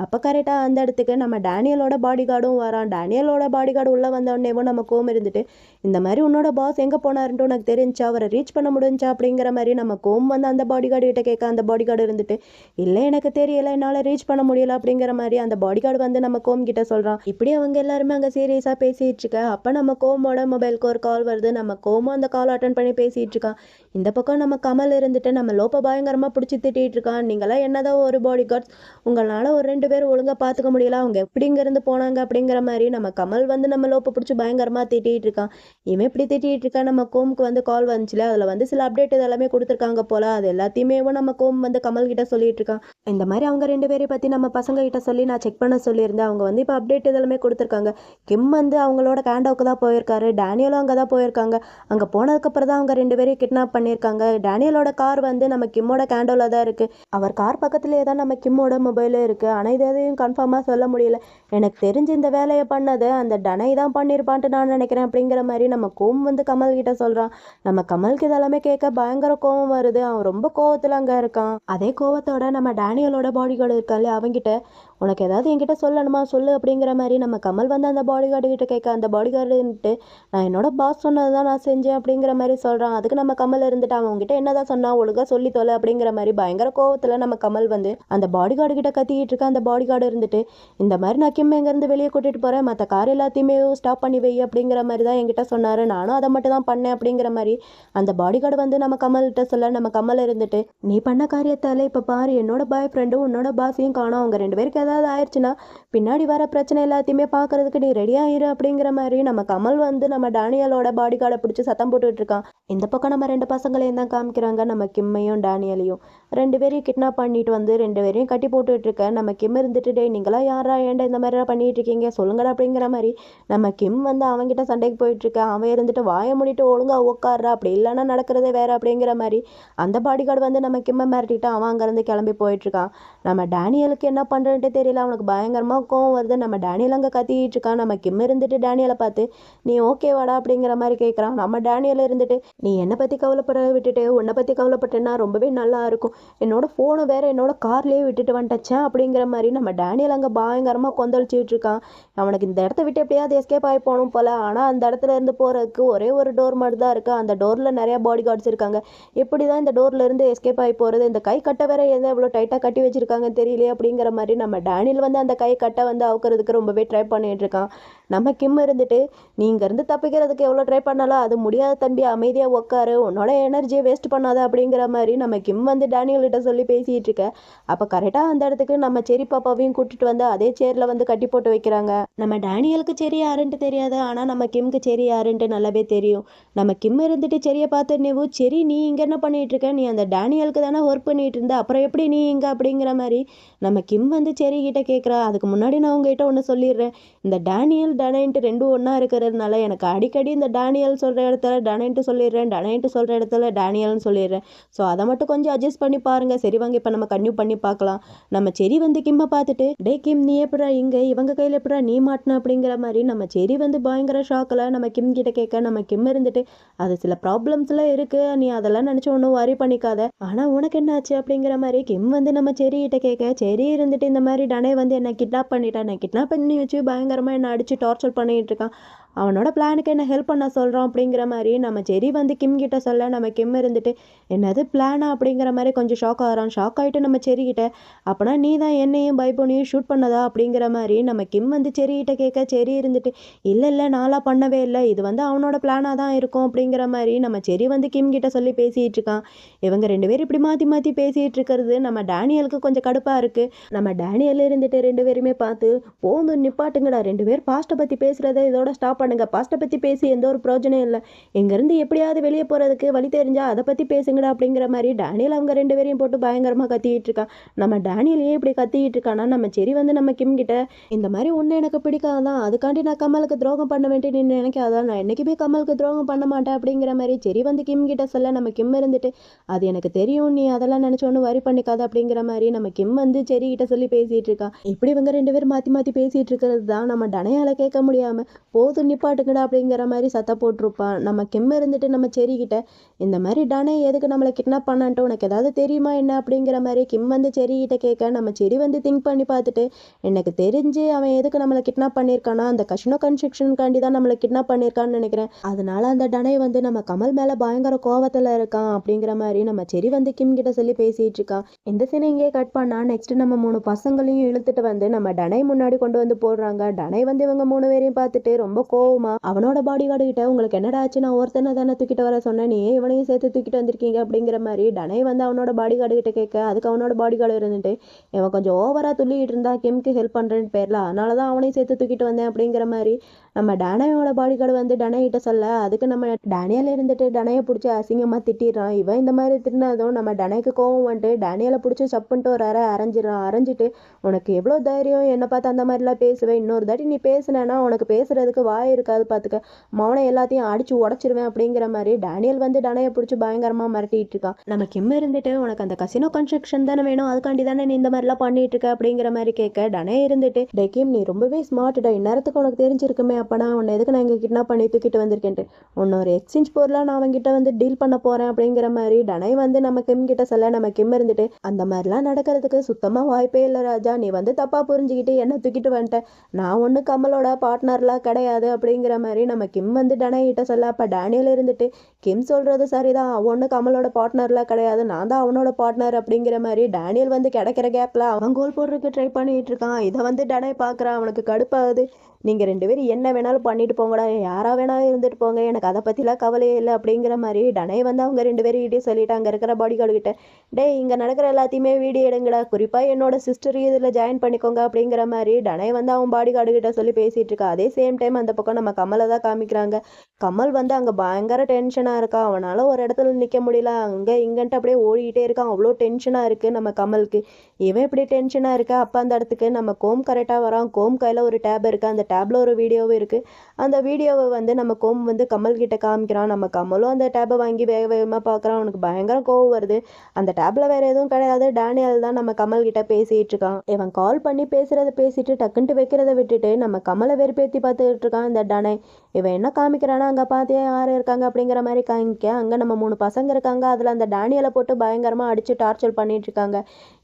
அப்போ கரெக்டாக அந்த இடத்துக்கு நம்ம டேனியலோட பாடி கார்டும் வரான். டேனியலோட பாடி கார்டு உள்ளே வந்தோடனேவும் நம்ம கோவம் இருந்துட்டு இந்த மாதிரி உன்னோட பாஸ் எங்கே போனாருன்ட்டு உனக்கு தெரிஞ்சா, அவரை ரீச் பண்ண முடிஞ்சா அப்படிங்கிற மாதிரி நம்ம கோவம் வந்து அந்த பாடி கார்டு கிட்ட கேட்க அந்த பாடி கார்டு இருந்துட்டு இல்லை எனக்கு தெரியல, என்னால் ரீச் பண்ண முடியல அப்படிங்கிற மாதிரி அந்த பாடி கார்டு வந்து நம்ம கோம் கிட்ட சொல்கிறான். இப்படி அவங்க எல்லாருமே அங்கே சீரியஸாக பேசிகிட்டு இருக்க அப்போ நம்ம கோமோட மொபைலுக்கு ஒரு கால் வருது. நம்ம கோமும் அந்த கால் அட்டன் பண்ணி பேசிகிட்டு இருக்கான். இந்த பக்கம் நம்ம கமல் இருந்துட்டு நம்ம லோப்பை பயங்கரமாக பிடிச்சி திட்டிகிட்டு இருக்கான். நீங்களாம் என்னதான் ஒரு பாடி கார்ட்ஸ், உங்களால் ஒரு 2 பேர் ஒழுங்காக பார்த்துக்க முடியல, அவங்க எப்படி இங்கேருந்து போனாங்க அப்படிங்கிற மாதிரி நம்ம கமல் வந்து நம்ம லோப்பை பிடிச்சி பயங்கரமாக திட்டிகிட்டு இருக்கான். இவன் இப்படி திட்டிகிட்டு இருக்கான். நம்ம கோமுக்கு வந்து கால் வந்துச்சுல, அதில் வந்து சில அப்டேட் இதெல்லாமே கொடுத்துருக்காங்க போல். அது எல்லாத்தையுமே நம்ம கோம் வந்து கமல் கிட்ட சொல்லிட்டு இருக்கான். இந்த மாதிரி அவங்க 2 பேரை பற்றி நம்ம பசங்க கிட்ட சொல்லி நான் செக் பண்ண சொல்லியிருந்தேன். அவங்க வந்து இப்போ அப்டேட் இதெல்லாமே கொடுத்துருக்காங்க. கிம் வந்து அவங்களோட கேண்டோவுக்கு தான் போயிருக்காரு, டேனியலும் அங்கே தான் போயிருக்காங்க. அங்கே போனதுக்கப்புறம் தான் அவங்க 2 பேரையும் கிட்னாப் பண்ணியிருக்காங்க. டேனியலோட கார் வந்து நம்ம கிம்மோட கேண்டோவில் தான் இருக்குது. அவர் கார் பக்கத்துலேயே தான் நம்ம கிம்மோட மொபைலே இருக்குது. ஆனால் இது எதையும் கன்ஃபார்மாக சொல்ல முடியல. எனக்கு தெரிஞ்சு இந்த வேலையை பண்ணது அந்த டனை தான் பண்ணியிருப்பான்ட்டு நான் நினைக்கிறேன் அப்படிங்கிற மாதிரி நம்ம கோம் வந்து கமல் கிட்ட சொல்கிறான். நம்ம கமலுக்கு இதெல்லாமே கேட்க பயங்கர கோவம் வருது. அவன் ரொம்ப கோவத்தில் அங்கே இருக்கான். அதே கோவத்தோட நம்ம டேனியலோட பாடி கார்டு இருக்காலே அவங்கிட்ட உனக்கு ஏதாவது என்கிட்ட சொல்லணுமா சொல்லு அப்படிங்கிற மாதிரி நம்ம கமல் வந்து அந்த பாடி கார்டு கிட்ட கேட்க அந்த பாடி கார்டுன்ட்டு நான் என்னோட பாஸ் சொன்னது தான் நான் செஞ்சேன் அப்படிங்கிற மாதிரி சொல்கிறான். அதுக்கு நம்ம கமல் இருந்துட்டு அவன் உங்ககிட்ட என்னதான் சொன்னா ஒழுங்காக சொல்லி தொலை அப்படிங்கிற மாதிரி பயங்கர கோவத்தில் நம்ம கமல் வந்து அந்த பாடி கார்டு கிட்ட கத்திக்கிட்டு இருக்க. அந்த பாடி கார்டு இருந்துட்டு இந்த மாதிரி நான் கிம் எங்கேருந்து வெளியே கூட்டிகிட்டு போகிறேன், மற்ற கார் எல்லாத்தையுமே ஸ்டாப் பண்ணி வை அப்படிங்கிற மாதிரி தான் என்கிட்ட சொன்னார், நானும் அதை மட்டும் தான் பண்ணேன் அப்படிங்கிற மாதிரி அந்த பாடி கார்டு வந்து நம்ம கமல்கிட்ட சொல்ல நம்ம கமல் இருந்துட்டு நீ பண்ண காரியத்தால் இப்போ பாரு என்னோட பாய் ஃப்ரெண்டும் உன்னோட பாஸையும் காணோம், அவங்க 2 பேருக்கு ஏதாவது ஆயிடுச்சுன்னா பின்னாடி வர பிரச்சனை எல்லாத்தையுமே பார்க்கறதுக்கு நீ ரெடியாகிரு அப்படிங்கிற மாதிரி நம்ம கமல் வந்து நம்ம டேனியலோட பாடி கார்டை பிடிச்சி சத்தம் போட்டுட்டு இருக்கான். இந்த பக்கம் நம்ம 2 பசங்களையும் தான் காமிக்கிறாங்க. நம்ம கிம்மையும் டேனியலையும் 2 பேரையும் கிட்னாப் பண்ணிட்டு வந்து 2 பேரையும் கட்டி போட்டுட்டு இருக்க. நம்ம கிம் இருந்துட்டு டே நீங்களா யாரா ஏன்டா இந்த மாதிரிலாம் பண்ணிட்டு இருக்கீங்க சொல்லுங்கடா அப்படிங்கிற மாதிரி நம்ம கிம் வந்து அவன்கிட்ட சண்டைக்கு போயிட்டு இருக்க. அவன் இருந்துட்டு வாயை மூடிட்டு ஒழுங்கா உட்காடுறா, அப்படி இல்லைன்னா நடக்கிறதே வேற அப்படிங்கிற மாதிரி அந்த பாடி கார்டு வந்து நம்ம கிம்மை மிரட்டிட்டு அவன் அங்கேருந்து கிளம்பி போயிட்டு இருக்கான். நம்ம டேனியலுக்கு என்ன பண்ணுறன்ட்டு தெரியல, அவனுக்கு பயங்கரமாக கோவம் வருது. நம்ம டேனியல் அங்கே கத்திக்கிட்டு இருக்கான். நம்ம கிம் இருந்துட்டு டேனியலை பார்த்து நீ ஓகேவாடா அப்படிங்கிற மாதிரி கேட்குறான். நம்ம டேனியல் இருந்துட்டு நீ என்னை பற்றி கவலைப்பட விட்டுட்டு உன்னை பற்றி கவலைப்பட்டேன்னா ரொம்பவே நல்லா இருக்கும், என்னோட ஃபோனை வேற என்னோட கார்லேயே விட்டுட்டு வந்துட்டச்சேன் அப்படிங்கிற மாதிரி நம்ம டேனியல் அங்கே பயங்கரமாக கொந்தளிச்சிட்டு இருக்கான். அவனுக்கு இந்த இடத்த விட்டு எப்படியாவது எஸ்கேப் ஆகி போகணும் போல. ஆனால் அந்த இடத்துல இருந்து போகிறதுக்கு ஒரே ஒரு டோர் மட்டும் தான் இருக்குது. அந்த டோரில் நிறைய பாடி கார்ட்ஸ் இருக்காங்க. எப்படி தான் இந்த டோரில் இருந்து எஸ்கேப் ஆகி போகிறது, இந்த கை கட்டை வேற எதை எவ்வளோ டைட்டாக கட்டி வச்சிருக்காங்கன்னு தெரியலையே அப்படிங்கிற மாதிரி நம்ம டேனியல் வந்து அந்த கை கட்டை வந்து அவுக்கிறதுக்கு ரொம்பவே ட்ரை பண்ணிட்டு இருக்கான். நம்ம கிம் இருந்துட்டு நீ இங்கேருந்து தப்பிக்கிறதுக்கு எவ்வளோ ட்ரை பண்ணாலும் அது முடியாத தம்பி, அமைதியாக உட்காரு, உன்னோட எனர்ஜியை வேஸ்ட் பண்ணாத அப்படிங்கிற மாதிரி நம்ம கிம் வந்து டேனியல்கிட்ட சொல்லி பேசிகிட்டு இருக்க. அப்போ கரெக்டாக அந்த இடத்துக்கு நம்ம செரி பாப்பாவையும் கூட்டிட்டு வந்து அதே சேரில் வந்து கட்டி போட்டு வைக்கிறாங்க. நம்ம டேனியலுக்கு செரி யாருன்ட்டு தெரியாது, ஆனால் நம்ம கிம்க்கு செரி யாருன்ட்டு நல்லாவே தெரியும். நம்ம கிம் இருந்துட்டு செரியை பார்த்து நீவும் செரி நீ இங்கே என்ன பண்ணிட்டு இருக்க, நீ அந்த டேனியலுக்கு தானே ஒர்க் பண்ணிட்டு இருந்த, அப்புறம் எப்படி நீ இங்கே அப்படிங்கிற மாதிரி நம்ம கிம் வந்து செரி கிட்ட கேட்குறா. அதுக்கு முன்னாடி நான் உங்ககிட்ட ஒன்று சொல்லிடுறேன், இந்த டேனியல் டனைன்ட்டு 2 ஒன்றா இருக்கிறதுனால எனக்கு அடிக்கடி இந்த டேனியல் சொல்கிற இடத்துல டனைன்ட்டு சொல்லிடுறேன், டனைன்ட்டு சொல்கிற இடத்துல டேனியல்னு சொல்லிடுறேன். ஸோ அதை மட்டும் கொஞ்சம் அட்ஜஸ்ட் பண்ணி பாருங்கள். சரி வாங்க இப்போ நம்ம கன்டினியூ பண்ணி பார்க்கலாம். நம்ம செரி வந்து கிம்மை பார்த்துட்டு டே கிம் நீ எப்படா இங்கே, இவங்க கையில் எப்படா நீ மாட்டின அப்படிங்கிற மாதிரி நம்ம செரி வந்து பயங்கர ஷாக்கில் நம்ம கிம் கிட்ட கேட்க. நம்ம கிம் இருந்துட்டு அது சில ப்ராப்ளம்ஸ்லாம் இருக்குது, நீ அதெல்லாம் நினச்சி ஒன்றும் வரி பண்ணிக்காத, ஆனால் உனக்கு என்ன ஆச்சு அப்படிங்கிற மாதிரி கிம் வந்து நம்ம செரி கிட்ட கேட்க. செரி இருந்துட்டு இந்த மாதிரி டனை வந்து என்னை கிட்னாப் பண்ணிட்டான், என்னை கிட்னாப் பண்ணி வச்சு பயங்கரமாக என்னை அடித்து டார்ச்சர் பண்ணிட்டு இருக்கான், அவனோட பிளானுக்கு என்ன ஹெல்ப் பண்ண சொல்கிறோம் அப்படிங்கிற மாதிரி நம்ம செரி வந்து கிம் கிட்ட சொல்ல நம்ம கிம் இருந்துட்டு என்னது பிளானா அப்படிங்கிற மாதிரி கொஞ்சம் ஷாக் ஆகிறான். ஷாக் ஆகிட்டு நம்ம செரி கிட்ட அப்போனா நீ தான் என்னையும் பைபோனையும் ஷூட் பண்ணதா அப்படிங்கிற மாதிரி நம்ம கிம் வந்து செரி கிட்ட கேட்க செரி இருந்துட்டு இல்லை இல்லை நான்லாம் பண்ணவே இல்லை, இது வந்து அவனோட பிளானாக தான் இருக்கும் அப்படிங்கிற மாதிரி நம்ம செரி வந்து கிம் கிட்ட சொல்லி பேசிகிட்டு இருக்கான். இவங்க ரெண்டு பேரும் இப்படி மாற்றி மாற்றி பேசிகிட்டு இருக்கிறது நம்ம டேனியலுக்கு கொஞ்சம் கடுப்பாக இருக்குது. நம்ம டேனியல் இருந்துட்டு ரெண்டு பேருமே பார்த்து போதும் நிப்பாட்டுங்கடா, ரெண்டு பேர் பாஸ்ட்டை பற்றி பேசுகிறத இதோட ஸ்டாப் பண்ணுங்க, பாஸ்ட்டை பற்றி பேசி எந்த ஒரு பிரயோஜனம் இல்லை, இங்கேருந்து எப்படியாவது வெளியே போகிறதுக்கு வழி தெரிஞ்சால் அதை பற்றி பேசுங்கடா அப்படிங்கிற மாதிரி டேனியல் அவங்க ரெண்டு பேரையும் போட்டு பயங்கரமாக கத்திக்கிட்டு இருக்கான். நம்ம டேனியல் ஏன் இப்படி கத்திக்கிட்டு இருக்கான்னா நம்ம செரி வந்து நம்ம கிம் கிட்ட இந்த மாதிரி ஒன்று எனக்கு பிடிக்காதான், அதுக்காண்டி நான் கமலுக்கு துரோகம் பண்ண வேண்டிய நீ நினைக்காதான், நான் என்றைக்குமே கமலுக்கு துரோகம் பண்ண மாட்டேன் அப்படிங்கிற மாதிரி செரி வந்து கிம் கிட்ட சொல்ல நம்ம கிம் இருந்துட்டு அது எனக்கு தெரியும், நீ அதெல்லாம் நினச்சோன்னு வரி பண்ணிக்காத அப்படிங்கிற மாதிரி நம்ம கிம் வந்து செரி கிட்ட சொல்லி பேசிகிட்டு இருக்கான். இப்படி இவங்க ரெண்டு பேரும் மாற்றி மாற்றி பேசிகிட்டு இருக்கிறது தான் நம்ம டனையால் கேட்க முடியாமல் போதும் நிப்பாட்டுங்கடா அப்படிங்கிற மாதிரி சத்த போட்டிருப்பான். நம்ம கிம் இருந்துட்டு நம்ம செரி கிட்ட இந்த மாதிரி டனை எதுக்கு நம்மளை கிட்னாப் பண்ணான்ட்டு உனக்கு ஏதாவது தெரியுமா என்ன அப்படிங்கிற மாதிரி கிம் வந்து செரி கிட்ட கேட்க நம்ம செரி வந்து திங்க் பண்ணி பார்த்துட்டு எனக்கு தெரிஞ்சு அவன் எதுக்கு நம்மளை கிட்னாப் பண்ணியிருக்கானா அந்த கஷினோ கன்ஸ்ட்ரக்ஷனுக்காண்டி தான் நம்மளை கிட்னாப் பண்ணியிருக்கான்னு நினைக்கிறேன், அதனால அந்த டனை வந்து நம்ம கமல் மேலே பயங்கர கோவத்தில் இருக்கான் அப்படிங்கிற மாதிரி நம்ம செரி வந்து கிம் கிட்ட சொல்லி பேசிட்டு இருக்கான். இந்த சீனை இங்கே கட் பண்ணா நெக்ஸ்ட் நம்ம 3 பசங்களையும் இழுத்துட்டு வந்து நம்ம டனை முன்னாடி கொண்டு வந்து போடுறாங்க. டனை வந்து இவங்க 3 பேரையும் பார்த்துட்டு ரொம்ப கோவமா அவனோட பாடி கார்டு கிட்ட உங்களுக்கு என்னடா ஆச்சு, நான் ஒருத்தனை தானே தூக்கிட்டு வர சொன்னேன், நீ இவனையும் சேர்த்து தூக்கிட்டு வந்திருக்கீங்க அப்படிங்கிற மாதிரி டனை வந்து அவனோட பாடி கார்டு கிட்ட கேட்க அதுக்கு அவனோட பாடி கார்டு இருந்துட்டு இவன் கொஞ்சம் ஓவரா துள்ளிட்டு இருந்தா கிம்க்கு ஹெல்ப் பண்றேன்னு பேர்ல அதனாலதான் அவனையும் சேர்த்து தூக்கிட்டு வந்தேன் அப்படிங்கிற மாதிரி நம்ம டனையோட பாடி கார்டு வந்து டனை கிட்ட சொல்ல அதுக்கு நம்ம டேனியல் இருந்துட்டு டனையை பிடிச்சி அசிங்கமா திட்டிடுறான். இவன் இந்த மாதிரி திட்டினதும் நம்ம டனைக்கு கோவம் வந்துட்டு டேனியலை பிடிச்சி சப்புன்ட்டு ஒரு அரைஞ்சிடறான். அரைஞ்சிட்டு உனக்கு எவ்வளோ தைரியம் என்னை பார்த்து அந்த மாதிரிலாம் பேசுவேன், இன்னொரு தாட்டி நீ பேசுனேன்னா உனக்கு பேசுறதுக்கு வாய் இருக்காது பார்த்துக்க, மௌனை எல்லாத்தையும் அடிச்சு உடச்சிருவேன் அப்படிங்கிற மாதிரி டேனியல் வந்து டனையை பிடிச்சி பயங்கரமா மிரட்டிட்டு இருக்கான். நம்ம கிம் இருந்துட்டு உனக்கு அந்த கசினோ கன்ஸ்ட்ரக்ஷன் தானே வேணும், அதுக்காண்டி தானே நீ இந்த மாதிரிலாம் பண்ணிட்டு இருக்க அப்படிங்கிற மாதிரி கேட்க டனை இருந்துட்டு டே கிம் நீ ரொம்பவே ஸ்மார்ட்டா, இந்நேரத்துக்கு உனக்கு தெரிஞ்சிருக்குமே அப்பனா உன்னை எதுக்கு நான் இங்கே கிட்னாப் பண்ணி தூக்கிட்டு வந்திருக்கேன்ட்டு உன்னை ஒரு எக்ஸ்சேஞ்ச் பொருளாக நான் அவங்ககிட்ட வந்து டீல் பண்ண போறேன் அப்படிங்கிற மாதிரி டனை வந்து நம்ம கிம் கிட்ட சொல்ல நம்ம கிம் இருந்துட்டு அந்த மாதிரிலாம் நடக்கிறதுக்கு சுத்தமாக வாய்ப்பே இல்லை ராஜா, நீ வந்து தப்பாக புரிஞ்சுக்கிட்டு என்ன தூக்கிட்டு வந்துட்டேன், நான் ஒன்று கமலோட பார்ட்னர்லாம் கிடையாது அப்படிங்கிற மாதிரி நம்ம கிம் வந்து டனை கிட்ட சொல்ல அப்போ டேனியல் இருந்துட்டு கிம் சொல்கிறது சரிதான், ஒன்று கமலோட பார்ட்னர்லாம் கிடையாது, நான் தான் அவனோட பார்ட்னர் அப்படிங்கிற மாதிரி டேனியல் வந்து கிடைக்கிற கேப்பில் அவன் கோல் போடுறதுக்கு ட்ரை பண்ணிட்டு இருக்கான். இதை வந்து டனை பார்க்குறான், அவனுக்கு கடுப்பாகுது. நீங்கள் ரெண்டு பேரும் என்ன வேணாலும் பண்ணிட்டு போங்கடா, யாராக வேணாலும் இருந்துட்டு போங்க, எனக்கு அதை பற்றிலாம் கவலையே இல்லை அப்படிங்கிற மாதிரி டனை வந்து அவங்க ரெண்டு பேரும் கிட்டே சொல்லிட்டு அங்கே இருக்கிற பாடி கார்டு கிட்ட டே இங்கே நடக்கிற எல்லாத்தையுமே வீடியோ எடுங்கடா, குறிப்பாக என்னோட சிஸ்டர் இதில் ஜாயின் பண்ணிக்கோங்க அப்படிங்கிற மாதிரி டனை வந்து அவன் பாடி கார்டு கிட்ட சொல்லி பேசிகிட்டு இருக்கா. அதே சேம் டைம் அந்த பக்கம் நம்ம கமலை தான் காமிக்கிறாங்க. கமல் வந்து அங்கே பயங்கர டென்ஷனாக இருக்கான், அவனால் ஒரு இடத்துல நிற்க முடியல, அங்கே இங்கன்ட்டு அப்படியே ஓடிக்கிட்டே இருக்கான், அவ்வளோ டென்ஷனாக இருக்குது நம்ம கமலுக்கு. இவன் இப்படி டென்ஷனாக இருக்கா அப்போ அந்த இடத்துக்கு நம்ம கோம் கரெக்டாக வரான். கோம் கையில் ஒரு டேப் இருக்குது, அந்த டேப்ல ஒரு வீடியோவும் இருக்குது. அந்த வீடியோவை வந்து நம்ம கோம் வந்து கமல் கிட்ட காமிக்கிறான். நம்ம கமலும் அந்த டேப்பை வாங்கி வேக வேகமாக பார்க்குறான். அவனுக்கு பயங்கர கோவம் வருது. அந்த டேப்ல வேற எதுவும் கிடையாது, டேனியல் தான் நம்ம கமல் கிட்ட பேசிட்டு இருக்கான். இவன் கால் பண்ணி பேசுறத பேசிட்டு டக்குன்ட்டு வைக்கிறத விட்டுட்டு நம்ம கமலை வெறுப்பேற்றி பார்த்துட்டு இருக்கான் இந்த டனை. இவன் என்ன காமிக்கிறானா அங்கே பார்த்தியா யார் இருக்காங்க அப்படிங்கிற மாதிரி காமிக்க அங்கே நம்ம 3 பசங்க இருக்காங்க. அதில் அந்த டேனியலை போட்டு பயங்கரமாக அடித்து டார்ச்சர் பண்ணிட்டு இருக்காங்க.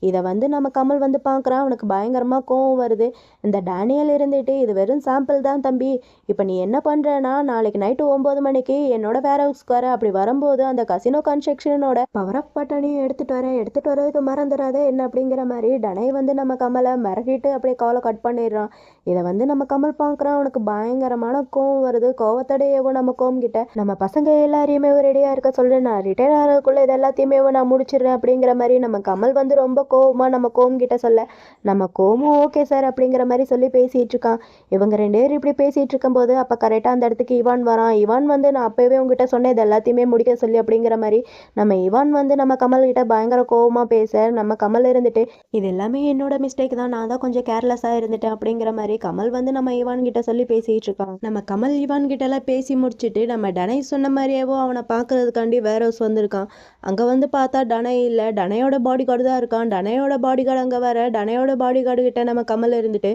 இதை வந்து நம்ம கமல் வந்து பார்க்குறான். அவனுக்கு பயங்கரமாக கோவம் வருது. இந்த டேனியல் இருந்துட்டு இது வெறும் சாம்பிள் தான் தம்பி, இப்போ நீ என்ன பண்ணுறேன்னா நாளைக்கு நைட்டு 9 மணிக்கு என்னோட வேர் ஹவுஸ்க்கு வர, அப்படி வரும்போது அந்த கசினோ கன்ஸ்ட்ரக்ஷனோட பவர் ஆஃப் பட்டனையும் எடுத்துகிட்டு வரதுக்கு மறந்துடாத என்ன அப்படிங்கிற மாதிரி டனை வந்து நம்ம கமலை மிரட்டிட்டு அப்படியே காலை கட் பண்ணிடுறான். இதை வந்து நம்ம கமல் பார்க்குறான். அவனுக்கு பயங்கரமான கோவம் வருது. கோவத்தடையவும் நம்ம கோம் கிட்ட நம்ம பசங்க எல்லாரையுமே ரெடியாக இருக்க சொல்கிறேன், நான் ரிட்டையர் ஆகிறதுக்குள்ளே இது எல்லாத்தையுமே நான் முடிச்சிடுறேன் அப்படிங்கிற மாதிரி நம்ம கமல் வந்து ரொம்ப கோவமாக நம்ம கோம் கிட்ட சொல்ல நம்ம கோமும் ஓகே சார் அப்படிங்கிற மாதிரி சொல்லி பேசிகிட்டு இருக்கான். இவங்க ரெண்டு பேரும் இப்படி பேசிகிட்டு இருக்கும்போது அப்போ கரெக்டாக அந்த இடத்துக்கு இவான் வரான். இவான் வந்து நான் அப்போவே உங்ககிட்ட சொன்னேன் இது எல்லாத்தையுமே முடிக்க சொல்லி அப்படிங்கிற மாதிரி நம்ம இவான் வந்து நம்ம கமல் கிட்ட பயங்கர கோவமாக பேச நம்ம கமல் இருந்துட்டு இது எல்லாமே என்னோட மிஸ்டேக் தான், நான் தான் கொஞ்சம் கேர்லெஸ்ஸாக இருந்துட்டேன் அப்படிங்கிற மாதிரி கமல் வந்து நம்ம இவான் கிட்ட சொல்லி பேசிகிட்டு இருக்கான். நம்ம கமல் இவான் கிட்ட எல்லாம் பேசி முடிச்சுட்டு நம்ம டனை சொன்ன மாதிரியே என்னவோ அவனை பார்க்கறதுக்காண்டி வேர் ஹவுஸ் வந்திருக்கான். அங்கே வந்து பார்த்தா டனை இல்லை, டனையோட பாடி கார்டு தான் இருக்கான். டனையோட பாடி கார்டு அங்கே வர, டனையோட பாடி கார்டு கிட்ட நம்ம கமல் இருந்துட்டு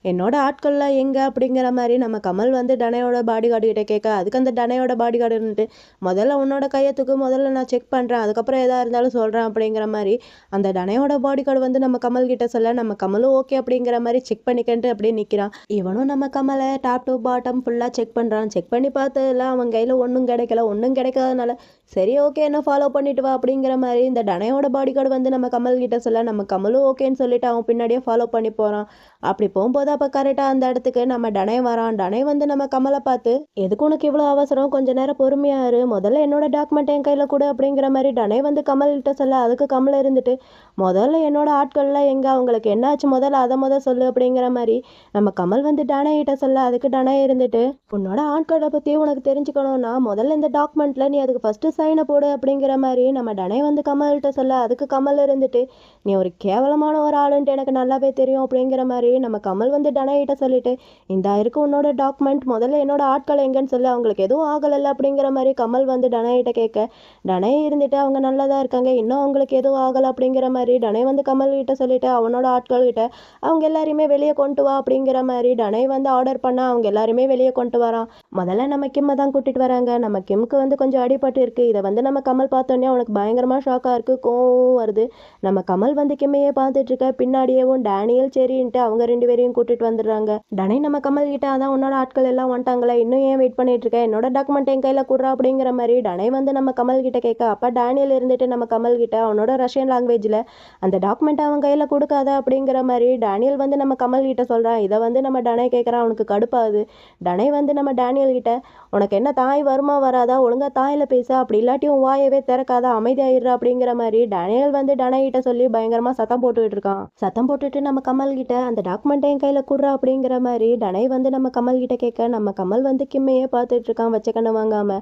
என்னோட ஆட்கள்லாம் எங்கே அப்படிங்கிற மாதிரி நம்ம கமல் வந்து டனையோட பாடி கார்டு கிட்ட கேட்க, அதுக்கு அந்த டனையோட பாடி கார்டு இருந்துட்டு முதல்ல உன்னோட கையத்துக்கு முதல்ல நான் செக் பண்ணுறேன், அதுக்கப்புறம் எதாக இருந்தாலும் சொல்கிறேன் அப்படிங்கிற மாதிரி அந்த டனையோட பாடி கார்டு வந்து நம்ம கமல் கிட்ட சொல்ல, நம்ம கமலும் ஓகே அப்படிங்கிற மாதிரி செக் பண்ணிக்கிட்டு அப்படியே நிற்கிறான். இவனும் நம்ம கமலை டாப் டு பாட்டம் ஃபுல்லாக செக் பண்ணுறான். செக் பண்ணி பார்த்ததுல அவன் கையில் ஒன்றும் கிடைக்கல. ஒன்றும் கிடைக்காதனால சரி ஓகே என்ன ஃபாலோ பண்ணிட்டு வா அப்படிங்கிற மாதிரி இந்த டனையோட பாடி கார்டு வந்து நம்ம கமல் கிட்ட சொல்ல, நம்ம கமலும் ஓகேன்னு சொல்லிட்டு அவன் பின்னாடியே ஃபாலோ பண்ணி போகிறான். அப்படி போகும்போது அப்போ கரெக்டாக அந்த இடத்துக்கு நம்ம டனை வரான். டனை வந்து நம்ம கமலை பார்த்து, எதுக்கு உனக்கு இவ்வளோ அவசரம், கொஞ்ச நேரம் பொறுமையாக இரு, முதல்ல என்னோட டாக்குமெண்ட் என் கையில் கொடு அப்படிங்கிற மாதிரி டனை வந்து கமல்கிட்ட சொல்ல, அதுக்கு கமல் இருந்துட்டு முதல்ல என்னோட ஆட்கள்லாம் எங்கே, அவங்களுக்கு என்னாச்சு முதல்ல அதை சொல்லு அப்படிங்கிற மாதிரி நம்ம கமல் வந்து டனை கிட்ட சொல்ல, அதுக்கு டனை இருந்துட்டு உன்னோட ஆட்களை பற்றி உனக்கு தெரிஞ்சுக்கணும்னா முதல்ல இந்த டாக்குமெண்ட்டில் நீ அதுக்கு ஃபஸ்ட்டு சைனை போடு அப்படிங்கிற மாதிரி நம்ம டனை வந்து கமல்கிட்ட சொல்ல, அதுக்கு கமல் இருந்துட்டு நீ ஒரு கேவலமான ஒரு ஆளுன்ட்டு எனக்கு நல்லாவே தெரியும் அப்படிங்கிற மாதிரி நம்ம கமல் வந்து டனைகிட்ட சொல்லிட்டு, இந்த இருக்கு உன்னோட டாக்குமெண்ட், முதல்ல என்னோட ஆட்கள் எங்கன்னு சொல்லி, அவங்களுக்கு எதுவும் ஆகலைல்ல அப்படிங்கிற மாதிரி கமல் வந்து டனைகிட்ட கேட்க, டனை இருந்துட்டு அவங்க நல்லதாக இருக்காங்க, இன்னும் அவங்களுக்கு எதுவும் ஆகலை அப்படிங்கிற மாதிரி டனை வந்து கமல் கிட்ட சொல்லிட்டு அவனோட ஆட்கள் கிட்ட அவங்க எல்லாரையுமே வெளியே கொண்டு வா அப்படிங்கிற மாதிரி டனை வந்து ஆர்டர் பண்ண அவங்க எல்லாருமே வெளியே கொண்டு வரான். முதல்ல நம்ம கிம்மை தான் கூட்டிட்டு வராங்க. நம்ம கிம்க்கு வந்து கொஞ்சம் அடிபட்டு இருக்கு. இதை வந்து நம்ம கமல் பார்த்தோன்னே அவனுக்கு பயங்கரமாக ஷாக்காக இருக்குது, கோவம் வருது. நம்ம கமல் வந்து கிம்மையே பார்த்துட்டு இருக்க, பின்னாடியேவும் டேனியல் சரின்ட்டு அவங்க 2 பேரையும் கூட்டிட்டு வந்துடுறாங்க. டனை நம்ம கமல் கிட்ட, அதான் உன்னோட ஆட்கள் எல்லாம் வந்துட்டாங்களே, இன்னும் ஏன் வெயிட் பண்ணிட்டு இருக்க, என்னோட டாக்குமெண்ட் என் கையில் கொடுறா அப்படிங்கிற மாதிரி டனை வந்து நம்ம கமல் கிட்ட கேட்க, அப்போ டேனியல் இருந்துட்டு நம்ம கமல் கிட்ட அவனோட ரஷ்யன் லாங்குவேஜில் அந்த டாக்குமெண்ட் அவன் கையில் கொடுக்காத அப்படிங்கிற மாதிரி டேனியல் வந்து நம்ம கமல் கிட்ட சொல்கிறான். இதை வந்து நம்ம டனை கேட்குறான். அவனுக்கு கடுப்பாகுது. டனை வந்து நம்ம டேனியல் கிட்ட, உனக்கு என்ன தாய் வருமா வராதா, ஒழுங்கா தாயில் பேச, அப்படி இல்லாட்டியும் வாயவே திறக்காத, அமைதியாயிடுற அப்படிங்கிற மாதிரி டேனியல் வந்து டனை கிட்ட சொல்லி பயங்கரமா சத்தம் போட்டுக்கிட்டு இருக்கான். சத்தம் போட்டுட்டு நம்ம கமல் கிட்ட அந்த டாக்குமெண்ட் என் கையில குடுறா அப்படிங்கிற மாதிரி டனை வந்து நம்ம கமல் கிட்ட கேட்க, நம்ம கமல் வந்து கிம்மையே பார்த்துட்டு இருக்கான் வச்ச கண்ணு வாங்காம.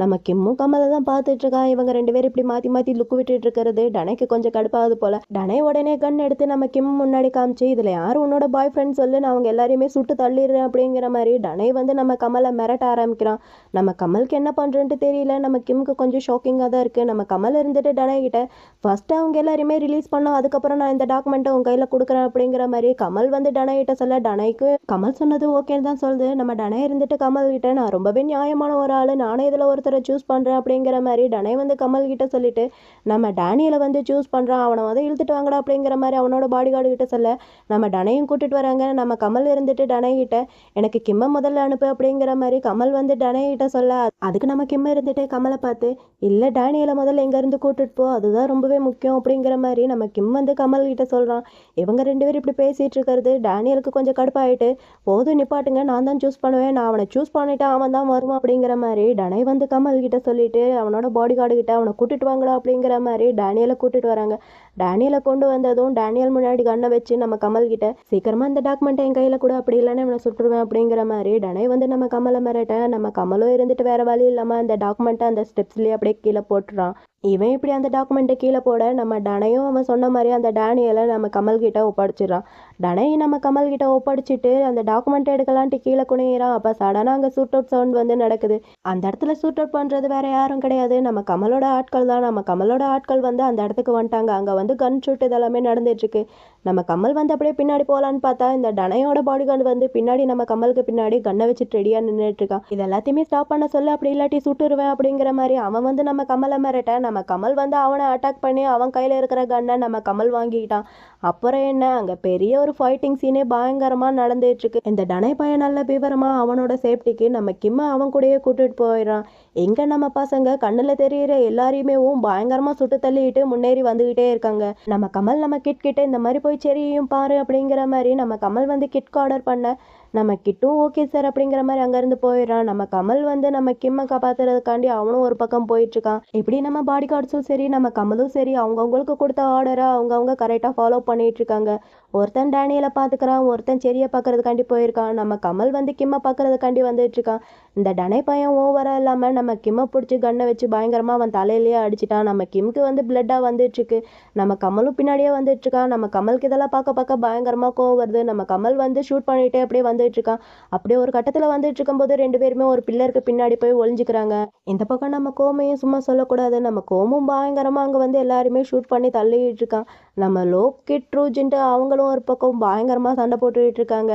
நம்ம கிம்மும் கமலை தான் பார்த்துட்டு இருக்கான். இவங்க 2 பேரும் இப்படி மாத்தி மாத்தி லுக்கு விட்டுட்டு இருக்கிறது டனைக்கு கொஞ்சம் கடுப்பாகுது போல. டனை உடனே கன் எடுத்து நம்ம கிம் முன்னாடி காமிச்சு, இதுல யார் உன்னோட பாய் ஃப்ரெண்ட் சொல்லு, நான் அவங்க எல்லாரையுமே சுட்டு தள்ளிடுறேன் அப்படிங்கிற மாதிரி டனை வந்து நம்ம கமலை மிரட்ட ஆரம்பிக்கிறான். நம்ம கமலுக்கு என்ன பண்றேன்ட்டு தெரியல. நம்ம கிம்க்கு கொஞ்சம் ஷாக்கிங்காக தான் இருக்கு. நம்ம கமல் இருந்துட்டு டனை கிட்ட, ஃபர்ஸ்ட் அவங்க எல்லாருமே ரிலீஸ் பண்ணோம், அதுக்கப்புறம் நான் இந்த டாக்குமெண்ட்டை உங்க கையில கொடுக்குறேன் அப்படிங்கிற மாதிரி கமல் வந்து டனை கிட்ட சொல்ல, டனைக்கு கமல் சொன்னது ஓகேன்னு தான் சொல்லுது. நம்ம டனை இருந்துட்டு கமல் கிட்ட, நான் ரொம்பவே நியாயமான ஒரு ஆளு, நானே இதுல ஒருத்தரை சூஸ் பண்றேன் அப்படிங்கிற மாதிரி டனை வந்து கமல் கிட்ட சொல்லிட்டு நம்ம டேனியலை வந்து சூஸ் பண்றான். அவனை வந்து இழுத்துட்டு வாங்கடா அப்படிங்கிற மாதிரி அவனோட பாடி கார்டு கிட்ட சொல்ல, நம்ம டனையும் கூட்டிட்டு வராங்க. நம்ம கமல் இருந்துட்டு டனை கிட்ட, எனக்கு கிம்ம முதல்ல அனுப்பு அப்படிங்கிற மாதிரி கமல் வந்து டனை கிட்ட சொல்ல, அதுக்கு நம்ம கிம்ம இருந்துட்டு கமலை பார்த்து, இல்லை டேனியலை முதல்ல எங்கேருந்து கூட்டிட்டு போ, அதுதான் ரொம்பவே முக்கியம் அப்படிங்கிற மாதிரி நம்ம கிம் வந்து கமல் கிட்ட சொல்கிறான். இவங்க 2 பேரும் இப்படி பேசிகிட்டு இருக்கிறது டேனியலுக்கு கொஞ்சம் கடுப்பாயிட்டு, போதும் நிப்பாட்டுங்க, நான் தான் சூஸ் பண்ணுவேன், நான் அவனை சூஸ் பண்ணிவிட்டு அவன் தான் வருவான் அப்படிங்கிற மாதிரி டனை வந்து கமல் கிட்ட சொல்லிட்டு அவனோட பாடி கார்டு கிட்ட, அவனை கூட்டிட்டு வாங்கடா அப்படிங்கிற மாதிரி டேனியலை கூட்டிட்டு வராங்க. டேனியலை கொண்டு வந்ததும் டேனியல் முன்னாடி கண்ணை வச்சு நம்ம கமல் கிட்ட, சீக்கிரமாக இந்த டாக்குமெண்ட்டை என் கையில் கூட, அப்படி இல்லைன்னா இவனை சுட்டுருவேன் அப்படிங்கிற மாதிரி டனை வந்து நம்ம கமலை மிரட்ட, நம்ம கமலும் இருந்துட்டு வேற வழி இல்லாமல் அந்த டாக்குமெண்ட்டை அந்த ஸ்டெப்ஸ்லேயே அப்படியே கீழே போட்டுறான். இவன் இப்படி அந்த டாக்குமெண்ட்டை கீழே போட நம்ம டனையும் அவன் சொன்ன மாதிரி அந்த டேனியலை நம்ம கமல் கிட்ட ஒப்படைச்சிடறான். டனை நம்ம கமல் கிட்ட ஒப்படைச்சிட்டு அந்த டாக்குமெண்ட் எடுக்கலான்ட்டு கீழே குனிகிறான். அப்போ சடனாக அங்கே ஷூட் அவுட் சவுண்ட் வந்து நடக்குது. அந்த இடத்துல ஷூட் அவுட் பண்ணுறது வேற யாரும் கிடையாது, நம்ம கமலோட ஆட்கள் தான். நம்ம கமலோட ஆட்கள் வந்து அந்த இடத்துக்கு வந்துட்டாங்க. அங்கே வந்து கன் ஷூட் இதெல்லாமே நடந்துட்டு இருக்கு. நம்ம கமல் வந்து அப்படியே பின்னாடி போகலான்னு பார்த்தா இந்த டனையோட பாடி கார்டு வந்து பின்னாடி நம்ம கமலுக்கு பின்னாடி கண்ணை வச்சுட்டு ரெடியாக நின்றுட்டு இருக்கான். இது எல்லாத்தையுமே ஸ்டாப் பண்ண சொல்ல, அப்படி இல்லாட்டி சுட்டுருவேன் அப்படிங்கிற மாதிரி அவன் வந்து நம்ம கமலை மிரட்ட, நம்ம கமல் வந்து அவனை அட்டாக் பண்ணி அவன் கையில் இருக்கிற கன்னை நம்ம கமல் வாங்கிக்கிட்டான். அப்புறம் என்ன, அங்கே பெரிய ஒரு ஃபைட்டிங் சீனே பயங்கரமாக நடந்துட்டு இருக்கு. இந்த டனை பையன் நல்ல விவரமா அவனோட சேஃப்டிக்கு நம்ம கிம்மை அவன் கூடயே கூட்டிட்டு போயிடறான். எங்க நம்ம பசங்க கண்ணில் தெரியிற எல்லாரையுமே பயங்கரமாக சுட்டு தள்ளிட்டு முன்னேறி வந்துகிட்டே இருக்காங்க. நம்ம கமல் நம்ம கிட்ட இந்த மாதிரி போய் செரியும் பாரு அப்படிங்கிற மாதிரி நம்ம கமல் வந்து கிட்க்கு ஆர்டர் பண்ண, நம்ம கிட்டும் ஓகே சார் அப்படிங்கிற மாதிரி அங்கேருந்து போயிடறான். நம்ம கமல் வந்து நம்ம கிம்மை காப்பாத்துறதுக்காண்டி அவனும் ஒரு பக்கம் போயிட்டுருக்கான். இப்படி நம்ம பாடி கார்ட்ஸும் சரி நம்ம கமலும் சரி அவங்கவுங்களுக்கு கொடுத்த ஆர்டரை அவங்கவுங்க கரெக்டாக ஃபாலோ பண்ணிட்டு இருக்காங்க. ஒருத்தன் டேனியலை பார்த்துக்கிறான், ஒருத்தன் செரியை பார்க்கறதுக்காண்டி போயிருக்கான். நம்ம கமல் வந்து கிம்மை பார்க்கறதுக்காண்டி வந்துட்டு இருக்கான். இந்த டனை பையன் ஓவராக இல்லாமல் நம்ம கிம்மை பிடிச்சி கண்ணை வச்சு பயங்கரமாக அவன் தலையிலேயே அடிச்சிட்டான். நம்ம கிம்க்கு வந்து பிளட்டாக வந்துட்டு இருக்கு. நம்ம கமலும் பின்னாடியே வந்துட்டு இருக்கான். நம்ம கமலுக்கு இதெல்லாம் பார்க்க பயங்கரமாக கோவம் வருது. நம்ம கமல் வந்து ஷூட் பண்ணிட்டே அப்படியே வந்துட்டு இருக்கான். அப்படியே ஒரு கட்டத்துல வந்துட்டு இருக்கும்போது 2 பேருமே ஒரு பில்லருக்கு பின்னாடி போய் ஒளிஞ்சுக்கிறாங்க. இந்த பக்கம் நம்ம கோமையும் சும்மா சொல்லக்கூடாது. நம்ம கோமும் பயங்கரமா அங்க வந்து எல்லாருமே ஷூட் பண்ணி தள்ளிட்டு இருக்கான். நம்ம லோக்கிட் ட்ரூஜின்ட்டு அவங்களும் ஒரு பக்கம் பயங்கரமா சண்டை போட்டுட்டு இருக்காங்க.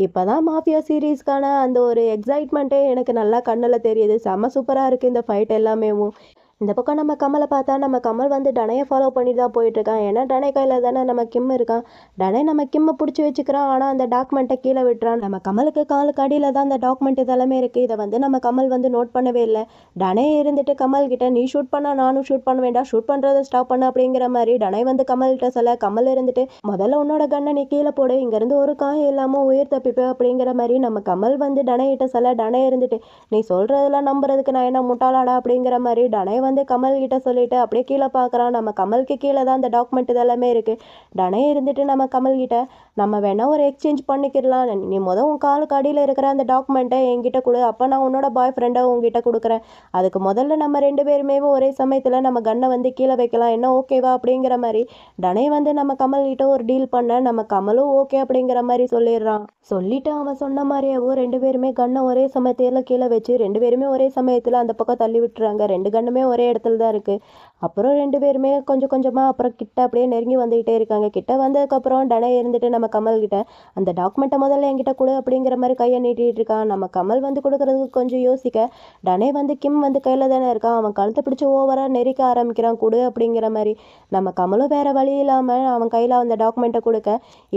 இப்பதான் மாஃபியா சீரீஸ்க்கான அந்த ஒரு எக்ஸைட்மெண்ட்டே எனக்கு நல்லா கண்ணுல தெரியுது. செம்ம சூப்பரா இருக்கு இந்த ஃபைட் எல்லாமேவும். இந்த பக்கம் நம்ம கமலை பார்த்தா நம்ம கமல் வந்து டனையை ஃபாலோ பண்ணிட்டு தான் போயிட்டு இருக்கான். ஏன்னா டனை கையில் தானே நம்ம கிம் இருக்கான். டனை நம்ம கிம்மை பிடிச்சி வச்சுக்கிறான். ஆனால் அந்த டாக்குமெண்ட்டை கீழே விட்டுறான். நம்ம கமலுக்கு காலுக்கு அடியில் தான் அந்த டாக்குமெண்ட் இதெல்லாமே இருக்குது. இதை வந்து நம்ம கமல் வந்து நோட் பண்ணவே இல்லை. டனை இருந்துட்டு கமல் கிட்ட நீ ஷூட் பண்ணா நானும் ஷூட் பண்ண வேண்டாம், ஷூட் பண்ணுறதை ஸ்டாப் பண்ண அப்படிங்கிற மாதிரி டனை வந்து கமல்கிட்ட சொல்ல, கமல் இருந்துட்டு முதல்ல உன்னோட கண்ணை நீ கீழே போடு, இங்கேருந்து ஒரு காயம் இல்லாமல் உயிர் தப்பிப்ப அப்படிங்கிற மாதிரி நம்ம கமல் வந்து டனை கிட்ட சொல்ல, டனை இருந்துட்டு நீ சொல்கிறதெல்லாம் நம்புறதுக்கு நான் என்ன முட்டாளாடா அப்படிங்கிற மாதிரி டனை வந்து கமல் கிட்ட சொல்லிட்டு அப்படியே கீழே பார்க்குறான். நம்ம கமலுக்கு கீழே தான் அந்த டாக்குமெண்ட் இதெல்லாமே இருக்குது. டனை இருந்துட்டு நம்ம கமல் கிட்ட நம்ம வேணா ஒரு எக்ஸ்சேஞ்ச் பண்ணிக்கிடலாம், நீ உன் காலுக்கு அடியில் இருக்கிற அந்த டாக்குமெண்ட்டை என்கிட்ட கொடு, அப்போ நான் உன்னோட பாய் ஃப்ரெண்டை உங்ககிட்ட கொடுக்குறேன். அதுக்கு முதல்ல நம்ம 2 பேருமே ஒரே சமயத்தில் நம்ம கன்னை வந்து கீழே வைக்கலாம், என்ன ஓகேவா அப்படிங்கிற மாதிரி டனை வந்து நம்ம கமல் கிட்ட ஒரு டீல் பண்ண நம்ம கமலும் ஓகே அப்படிங்கிற மாதிரி சொல்லிடுறான். சொல்லிட்டு அவன் சொன்ன மாதிரியாவோ 2 பேருமே கன்னை ஒரே சமயத்தில் கீழே வச்சு 2 பேருமே ஒரே சமயத்தில் அந்த பக்கம் தள்ளி விட்டுறாங்க. 2 கன்னுமே ஒரே இடத்துல தான் இருக்குது. அப்புறம் 2 பேருமே கொஞ்சம் கொஞ்சமாக அப்புறம் கிட்ட அப்படியே நெருங்கி வந்துகிட்டே இருக்காங்க. கிட்ட வந்ததுக்கப்புறம் டனை இருந்துட்டு நம்ம கமல் கிட்ட அந்த டாக்குமெண்ட்டை முதல்ல என்கிட்ட கொடு அப்படிங்கிற மாதிரி கையை நீட்டிகிட்டு இருக்கான். நம்ம கமல் வந்து கொடுக்கறதுக்கு கொஞ்சம் யோசிக்க டனை வந்து கிம் வந்து கையில் தானே இருக்கான். அவன் கழுத்தை பிடிச்சி ஓவராக நெரிக்க ஆரம்பிக்கிறான், கொடு அப்படிங்கிற மாதிரி. நம்ம கமலும் வேற வழி இல்லாமல் அவன் கையில் அந்த டாக்குமெண்ட்டை கொடுக்க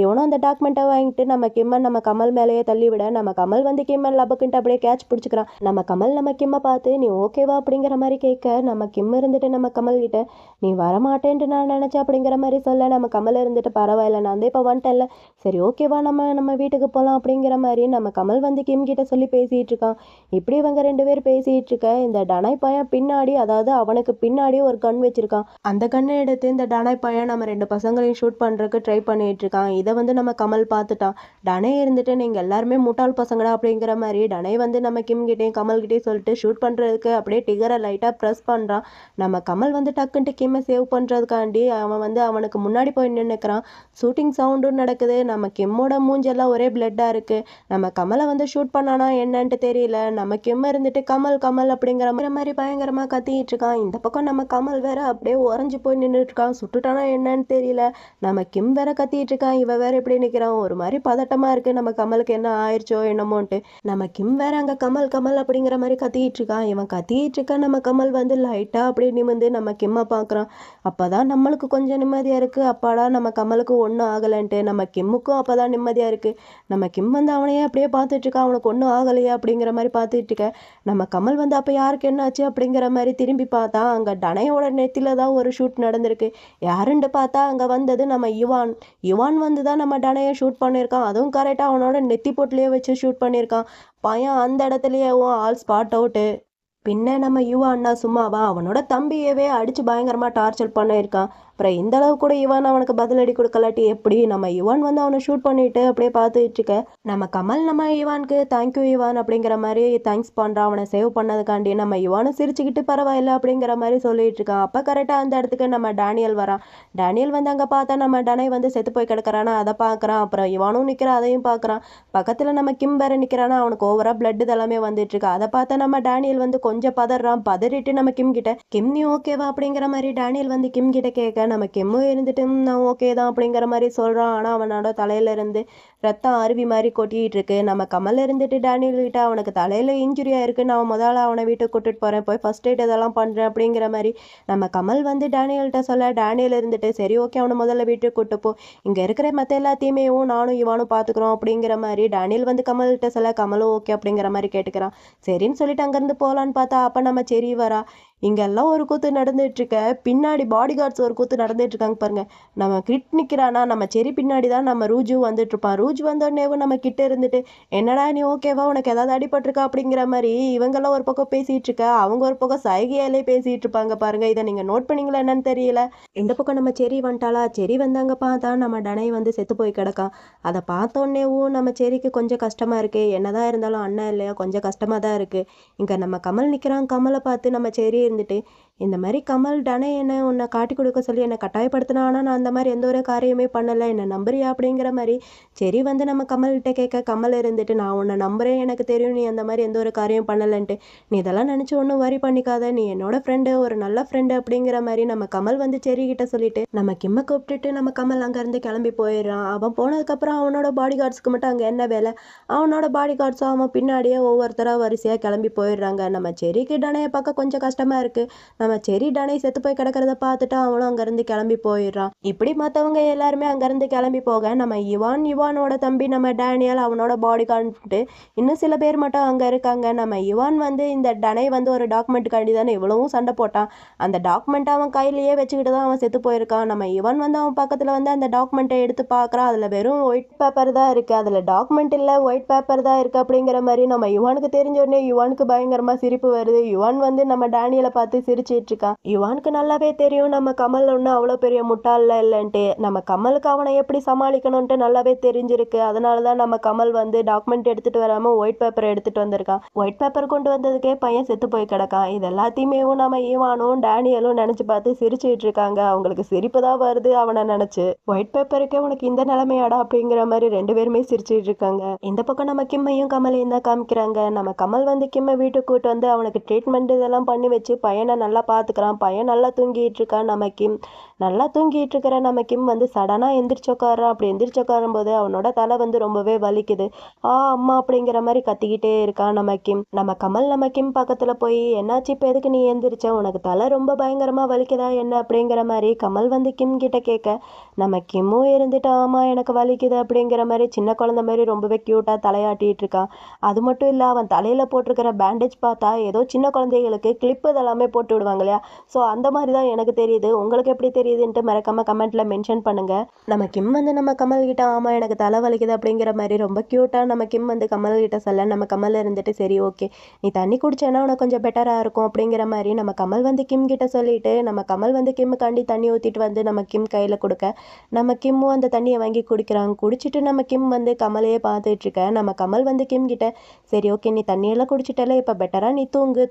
இவனும் அந்த டாக்குமெண்ட்டை வாங்கிட்டு நம்ம கிம்மை நம்ம கமல் மேலேயே தள்ளி விட நம்ம கமல் வந்து கிம்மை லபக்குன்ட்டு அப்படியே கேட்ச் பிடிச்சிக்கிறான். நம்ம கமல் நம்ம கிம்மை பார்த்து நீ ஓகேவா அப்படிங்கிற மாதிரி கேட்க நம்ம கிம் இருந்துட்டு நம்ம கமல் கிட்ட நீ வரமாட்டேன்ட்டு நான் நினைச்சேன் அப்படிங்கிற மாதிரி சொல்ல நம்ம கமல் இருந்துட்டு பரவாயில்ல நான் தான் இப்போ வந்துட்டேன்ல, சரி ஓகேவா நம்ம வீட்டுக்கு போகலாம் அப்படிங்கிற மாதிரி நம்ம கமல் வந்து கிம் கிட்ட சொல்லி பேசிட்டு இருக்கான். இப்படி இவங்க 2 பேர் பேசிட்டு இருக்க இந்த டனாய் பையன் பின்னாடி, அதாவது அவனுக்கு பின்னாடி ஒரு கன் வச்சிருக்கான். அந்த கண்ணை எடுத்து இந்த டனாய் பையன் நம்ம 2 பசங்களையும் ஷூட் பண்றதுக்கு ட்ரை பண்ணிட்டு இருக்கான். இதை வந்து நம்ம கமல் பார்த்துட்டான். டனை இருந்துட்டு நீங்க எல்லாருமே முட்டாள் பசங்கடா அப்படிங்கிற மாதிரி டனை வந்து நம்ம கிம் கிட்டேயும் கமல் கிட்டேயும் சொல்லிட்டு ஷூட் பண்றதுக்கு அப்படியே டிகரை லைட்டா ப்ரெஸ் பண்றான். நம்ம கமல் வந்து டக்குன்ட்டு கிம்மை சேவ் பண்ணுறதுக்காண்டி அவன் வந்து அவனுக்கு முன்னாடி போய் நின்றுக்கிறான். ஷூட்டிங் சவுண்டும் நடக்குது. நம்ம கிம்மோட மூஞ்செல்லாம் ஒரே பிளட்டாக இருக்குது. நம்ம கமலை வந்து ஷூட் பண்ணானா என்னன்ட்டு தெரியல. நம்ம கிம் இருந்துட்டு கமல் கமல் அப்படிங்கிற மாதிரி பயங்கரமாக கத்திக்கிட்டு இருக்கான். இந்த பக்கம் நம்ம கமல் வேற அப்படியே உறைஞ்சி போய் நின்றுட்டு இருக்கான். சுட்டுட்டானா என்னன்னு தெரியல. நம்ம கிம் வேற கத்திட்டு இருக்கான். இவ வேற எப்படி நிற்கிறான், ஒரு மாதிரி பதட்டமாக இருக்குது. நம்ம கமலுக்கு என்ன ஆயிடுச்சோ என்னமோன்ட்டு. நம்ம கிம் வேற அங்கே கமல் கமல் அப்படிங்கிற மாதிரி கத்திக்கிட்டு இருக்கான். இவன் கத்திக்கிட்டு இருக்கான். நம்ம கமல் வந்து லைட்டாக அப்படியே நிமிந்து நம்ம கிம்மை பார்க்குறான். அப்போ தான் நம்மளுக்கு கொஞ்சம் நிம்மதியாக இருக்குது. அப்பாடா நம்ம கமலுக்கு ஒன்றும் ஆகலைன்ட்டு. நம்ம கிம்முக்கும் அப்போ தான் நிம்மதியாக இருக்குது. நம்ம கிம் வந்து அவனையே அப்படியே பார்த்துட்ருக்கான். அவனுக்கு ஒன்றும் ஆகலையா அப்படிங்கிற மாதிரி பார்த்துட்ருக்க நம்ம கமல் வந்து அப்போ யாருக்கு என்ன ஆச்சு அப்படிங்கிற மாதிரி திரும்பி பார்த்தா அங்கே டனையோட நெத்தியில் தான் ஒரு ஷூட் நடந்திருக்கு. யாருன்னு பார்த்தா அங்கே வந்தது நம்ம யுவான். யுவான் வந்து தான் நம்ம டனையை ஷூட் பண்ணியிருக்கான். அதுவும் கரெக்டாக அவனோட நெத்தி போட்டுலேயே வச்சு ஷூட் பண்ணியிருக்கான். பையன் அந்த இடத்துலையே ஆல் ஸ்பாட் அவுட்டு. பின்ன நம்ம யுவான்னா சும்மாவா, அவனோட தம்பியவே அடித்து பயங்கரமாக டார்ச்சர் பண்ணியிருக்கான். அப்புறம் இந்த அளவு கூட யுவான் அவனுக்கு பதிலடி கொடுக்கலாட்டி எப்படி? நம்ம யுவான் வந்து அவனை ஷூட் பண்ணிட்டு அப்படியே பார்த்துட்டு இருக்க நம்ம கமல் நம்ம யுவானுக்கு தேங்க்யூ யுவான் அப்படிங்கிற மாதிரி தேங்க்ஸ் பண்ணுறான் அவனை சேவ் பண்ணதுக்காண்டி. நம்ம யுவானும் சிரிச்சுக்கிட்டு பரவாயில்ல அப்படிங்கிற மாதிரி சொல்லிட்டு இருக்கான். அப்போ கரெக்டாக அந்த இடத்துக்கு நம்ம டேனியல் வரான். டேனியல் வந்து அங்கே பார்த்தா நம்ம டனை வந்து செத்து போய் கிடக்கிறானா அதை பார்க்குறான். அப்புறம் யுவானும் நிற்கிறான், அதையும் பார்க்குறான். பக்கத்தில் நம்ம கிம் வேற நிற்கிறானா, அவனுக்கு ஓவராக பிளட் இதெல்லாமே வந்துட்டு இருக்கு. அதை பார்த்தா நம்ம டேனியல் வந்து கொஞ்சம் பதறான். பதறிட்டு நம்ம கிம் கிட்ட கிம் நீ ஓகேவா அப்படிங்கிற மாதிரி டேனியல் வந்து கிம் கிட்ட கேட்க நம்ம கிம்மும் இருந்துட்டு நான் ஓகே தான் அப்படிங்கிற மாதிரி சொல்கிறான். ஆனால் அவனோட தலையில இருந்து ரத்தம் அருவி மாதிரி கொட்டிகிட்டு இருக்கு. நம்ம கமல் இருந்துட்டு டேனியல் கிட்ட அவனுக்கு தலையில் இன்ஜுரியாக இருக்குது, நான் முதல்ல அவனை வீட்டுக்கு கூட்டிட்டு போகிறேன், போய் ஃபர்ஸ்ட் எய்ட் இதெல்லாம் பண்ணுறேன் அப்படிங்கிற மாதிரி நம்ம கமல் வந்து டேனியல்கிட்ட சொல்ல டேனியல் இருந்துட்டு சரி ஓகே அவனை முதல்ல வீட்டுக்கு கூட்டு போ, இங்கே இருக்கிற மற்ற எல்லாத்தையுமே நானும் இவானும் பார்த்துக்குறோம் அப்படிங்கிற மாதிரி டேனியல் வந்து கமல்கிட்ட சொல்ல கமலும் ஓகே அப்படிங்கிற மாதிரி கேட்டுக்கிறான். சரின்னு சொல்லிட்டு அங்கேருந்து போகலான்னு பார்த்தா அப்போ நம்ம சரி வரா. இங்கெல்லாம் ஒரு கூத்து நடந்துட்டுருக்க, பின்னாடி பாடி கார்ட்ஸ் ஒரு கூத்து நடந்துட்டுருக்காங்க பாருங்க. நம்ம கிட் நிற்கிறானா, நம்ம செரி பின்னாடி தான் நம்ம ரூஜு வந்துட்டுருப்பான். ரூஜ் வந்தோடனேவும் நம்ம கிட்ட இருந்துட்டு என்னடா நீ ஓகேவா, உனக்கு ஏதாவது அடிபட்டிருக்கா அப்படிங்கிற மாதிரி இவங்கெல்லாம் ஒரு பக்கம் பேசிகிட்டு இருக்க, அவங்க ஒரு பக்கம் சைகையாலே பேசிகிட்டு இருப்பாங்க பாருங்க. இதை நீங்கள் நோட் பண்ணிங்களா என்னன்னு தெரியல. இந்த பக்கம் நம்ம செரி வந்துட்டாளா, செரி வந்தாங்க பார்த்தா நம்ம டனை வந்து செத்து போய் கிடக்கான். அதை பார்த்தோன்னேவும் நம்ம செரிக்கு கொஞ்சம் கஷ்டமாக இருக்குது. என்னதான் இருந்தாலும் அண்ணன் இல்லையா, கொஞ்சம் கஷ்டமாக தான் இருக்குது. இங்கே நம்ம கமல் நிற்கிறான். கமலை பார்த்து நம்ம செரி இருந்துட்டு இந்த மாதிரி கமல் டனே என்ன உன்னை காட்டி கொடுக்க சொல்லி என்னை கட்டாயப்படுத்தினா, ஆனால் நான் அந்த மாதிரி எந்த ஒரு காரியமே பண்ணலை, என்னை நம்புறியா அப்படிங்கிற மாதிரி சரி வந்து நம்ம கமல்கிட்ட கேட்க, கமல் இருந்துட்டு நான் உன்னை நம்புறேன், எனக்கு தெரியும் நீ அந்த மாதிரி எந்த ஒரு காரியம் பண்ணலைன்ட்டு, நீ இதெல்லாம் நினச்சி ஒன்றும் வரி பண்ணிக்காத, நீ என்னோட ஃப்ரெண்டு, ஒரு நல்ல ஃப்ரெண்டு அப்படிங்கிற மாதிரி நம்ம கமல் வந்து செரி கிட்ட சொல்லிட்டு நம்ம கிம்மை கூப்பிட்டுட்டு நம்ம கமல் அங்கேருந்து கிளம்பி போயிடுறான். அவன் போனதுக்கப்புறம் அவனோட பாடி கார்ட்ஸ்க்கு மட்டும் அங்கே என்ன வேலை, அவனோட பாடி கார்ட்ஸும் அவன் பின்னாடியே ஒவ்வொருத்தராக வரிசையாக கிளம்பி போயிடுறாங்க. நம்ம செரிக்கு டனையை பார்க்க கொஞ்சம் கஷ்டமாக இருக்குது. நம்ம செரி டனை செத்து போய் கிடக்கிறத பார்த்துட்டு அவனும் அங்கேருந்து கிளம்பி போயிடுறான். இப்படி மற்றவங்க எல்லாருமே அங்கேருந்து கிளம்பி போக நம்ம இவானோட தம்பி நம்ம டேனியல் அவனோட பாடி கார்டு இன்னும் சில பேர் மட்டும் அங்கே இருக்காங்க. நம்ம இவான் வந்து இந்த டனை வந்து ஒரு டாக்குமெண்ட்டுக்காண்டி தானே இவ்வளவும் சண்டை போட்டான். அந்த டாக்குமெண்ட்டை அவன் கையிலேயே வச்சுக்கிட்டு தான் அவன் செத்து போயிருக்கான். நம்ம இவான் வந்து அவன் பக்கத்தில் வந்து அந்த டாக்குமெண்ட்டை எடுத்து பார்க்குறான். அதில் வெறும் ஒயிட் பேப்பர் தான் இருக்குது, அதில் டாக்குமெண்ட் இல்லை, ஒயிட் பேப்பர் தான் இருக்குது அப்படிங்கிற மாதிரி நம்ம யுவானுக்கு தெரிஞ்ச உடனே யுவானுக்கு பயங்கரமாக சிரிப்பு வருது. யுவான் வந்து நம்ம டேனியலை பார்த்து சிரிச்சிட்டு இருக்கான். யுவானுக்கு நல்லாவே தெரியும் நம்ம கமல் ஒன்றும் அவ்வளோ பெரிய முட்டாள்ல இல்லைன்ட்டு, நம்ம கமலுக்கு அவனை எப்படி சமாளிக்கணும்ன்ட்டு நல்லாவே தெரிஞ்சிருக்கு. அதனால தான் நம்ம கமல் வந்து டாக்குமெண்ட் எடுத்துகிட்டு வராமல் ஒயிட் பேப்பரை எடுத்துகிட்டு வந்திருக்கான். ஒயிட் பேப்பர் கொண்டு வந்ததுக்கே பையன் செத்து போய் கிடக்கான். இது எல்லாத்தையுமே நம்ம ஈவானும் டேனியலும் நினச்சி பார்த்து சிரிச்சிட்டு இருக்காங்க. அவங்களுக்கு சிரிப்பு தான் வருது அவனை நினச்சி. ஒயிட் பேப்பருக்கே உனக்கு இந்த நிலைமையாடா அப்படிங்கிற மாதிரி ரெண்டு பேருமே சிரிச்சிட்டு இருக்காங்க. இந்த பக்கம் நம்ம கிம்மையும் கமலையும் தான் காமிக்கிறாங்க. நம்ம கமல் வந்து கிம்மை வீட்டுக்கு கூட்டு வந்து அவனுக்கு ட்ரீட்மெண்ட் இதெல்லாம் பண்ணி வச்சு பையனை நல்லா பார்த்துக்கிறான். பையன் நல்லா தூங்கிட்டு இருக்கான். நம்ம கிம் நல்லா தூங்கிட்டு இருக்கிற நம்ம கிம் வந்து சடனாக எந்திரிச்சு உட்காரான். அப்படி எந்திரிச்சு உட்காரும் போது அவனோட தலை வந்து ரொம்பவே வலிக்குது. அம்மா அப்படிங்கிற மாதிரி கத்திக்கிட்டே இருக்கான் நம்ம கிம். நம்ம கமல் நம்ம கிம் பக்கத்தில் போய் என்னாச்சு, இப்போ எதுக்கு நீ எந்திரிச்ச, உனக்கு தலை ரொம்ப பயங்கரமாக வலிக்குதா என்ன அப்படிங்கிற மாதிரி கமல் வந்து கிம் கிட்ட கேட்க, நம்ம கிம்மும் இருந்துட்டு ஆமாம் எனக்கு வலிக்குது அப்படிங்கிற மாதிரி சின்ன குழந்தை மாதிரி ரொம்பவே க்யூட்டாக தலையாட்டிகிட்டு இருக்கான். அது மட்டும் இல்லை, அவன் தலையில் போட்டிருக்கிற பேண்டேஜ் பார்த்தா ஏதோ சின்ன குழந்தைகளுக்கு கிளிப்பு இதெல்லாமே போட்டு விடுவாங்க இல்லையா, ஸோ அந்த மாதிரி தான் எனக்கு தெரியுது. உங்களுக்கு எப்படி தெரியுதுன்ட்டு மறக்காம கமெண்ட்ல மென்ஷன் பண்ணுங்க. நம்ம கிம் வந்து நம்ம கமல் கிட்ட ஆமாம் எனக்கு தலை வலிக்குது அப்படிங்கிற மாதிரி ரொம்ப க்யூட்டாக நம்ம கிம் வந்து கமல் கிட்ட சொல்ல, நம்ம கமல் இருந்துட்டு சரி ஓகே நீ தண்ணி குடிச்சேன்னா உனக்கு கொஞ்சம் பெட்டராக இருக்கும் அப்படிங்கிற மாதிரி நம்ம கமல் வந்து கிம் கிட்ட சொல்லிட்டு நம்ம கமல் வந்து கிம்முக்காண்டி தண்ணி ஊற்றிட்டு வந்து நம்ம கிம் கையில் கொடுக்க, நம்ம கிம்மும் அந்த தண்ணியை வாங்கி குடிக்கிறாங்க. குடிச்சிட்டு நம்ம கிம் வந்து கமலையே பார்த்துட்டு இருக்க, நம்ம கமல் வந்து கிம் கிட்ட சரி ஓகே நீ தண்ணியெல்லாம் குடிச்சிட்டல, இப்போ பெட்டராக நீ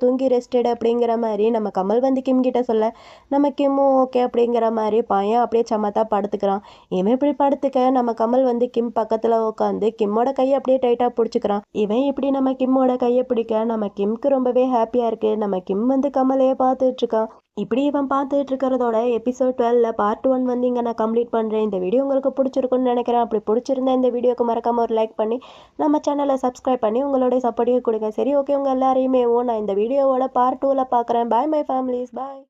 தூங்கி ரெஸ்டட் அப்படிங்கிற மாதிரி நம்ம கமல் வந்து கிம் கிட்ட சொல்ல, நம்ம கிம்மும் ஓகே அப்படிங்கிற மாதிரி பையன் அப்படியே சமத்தா படுத்துக்கிறான். இவன் இப்படி படுத்துக்க நம்ம கமல் வந்து கிம் பக்கத்தில் உட்காந்து கிம்மோட கையை அப்படியே டைட்டாக பிடிச்சிக்கிறான். இவன் இப்படி நம்ம கிம்மோட கையை பிடிக்க நம்ம கிம்க்கு ரொம்பவே ஹாப்பியாக இருக்குது. நம்ம கிம் வந்து கமலையே பார்த்துட்டு இருக்கான். இப்படி இவன் பார்த்துட்டு இருக்கிறதோட எபிசோட் 12 பார்ட் 1 வந்து இங்கே நான் கம்ப்ளீட் பண்ணுறேன். இந்த வீடியோ உங்களுக்கு பிடிச்சிருக்குன்னு நினைக்கிறேன். அப்படி பிடிச்சிருந்தா இந்த வீடியோக்கு மறக்காம ஒரு லைக் பண்ணி நம்ம சேனலை சப்ஸ்கிரைப் பண்ணி உங்களுடைய சப்போர்ட்டையும் கொடுங்க. சரி ஓகே, உங்கள் எல்லாரையுமே நான் இந்த வீடியோவோட பார்ட் 2ல பார்க்குறேன். Bye my families, bye.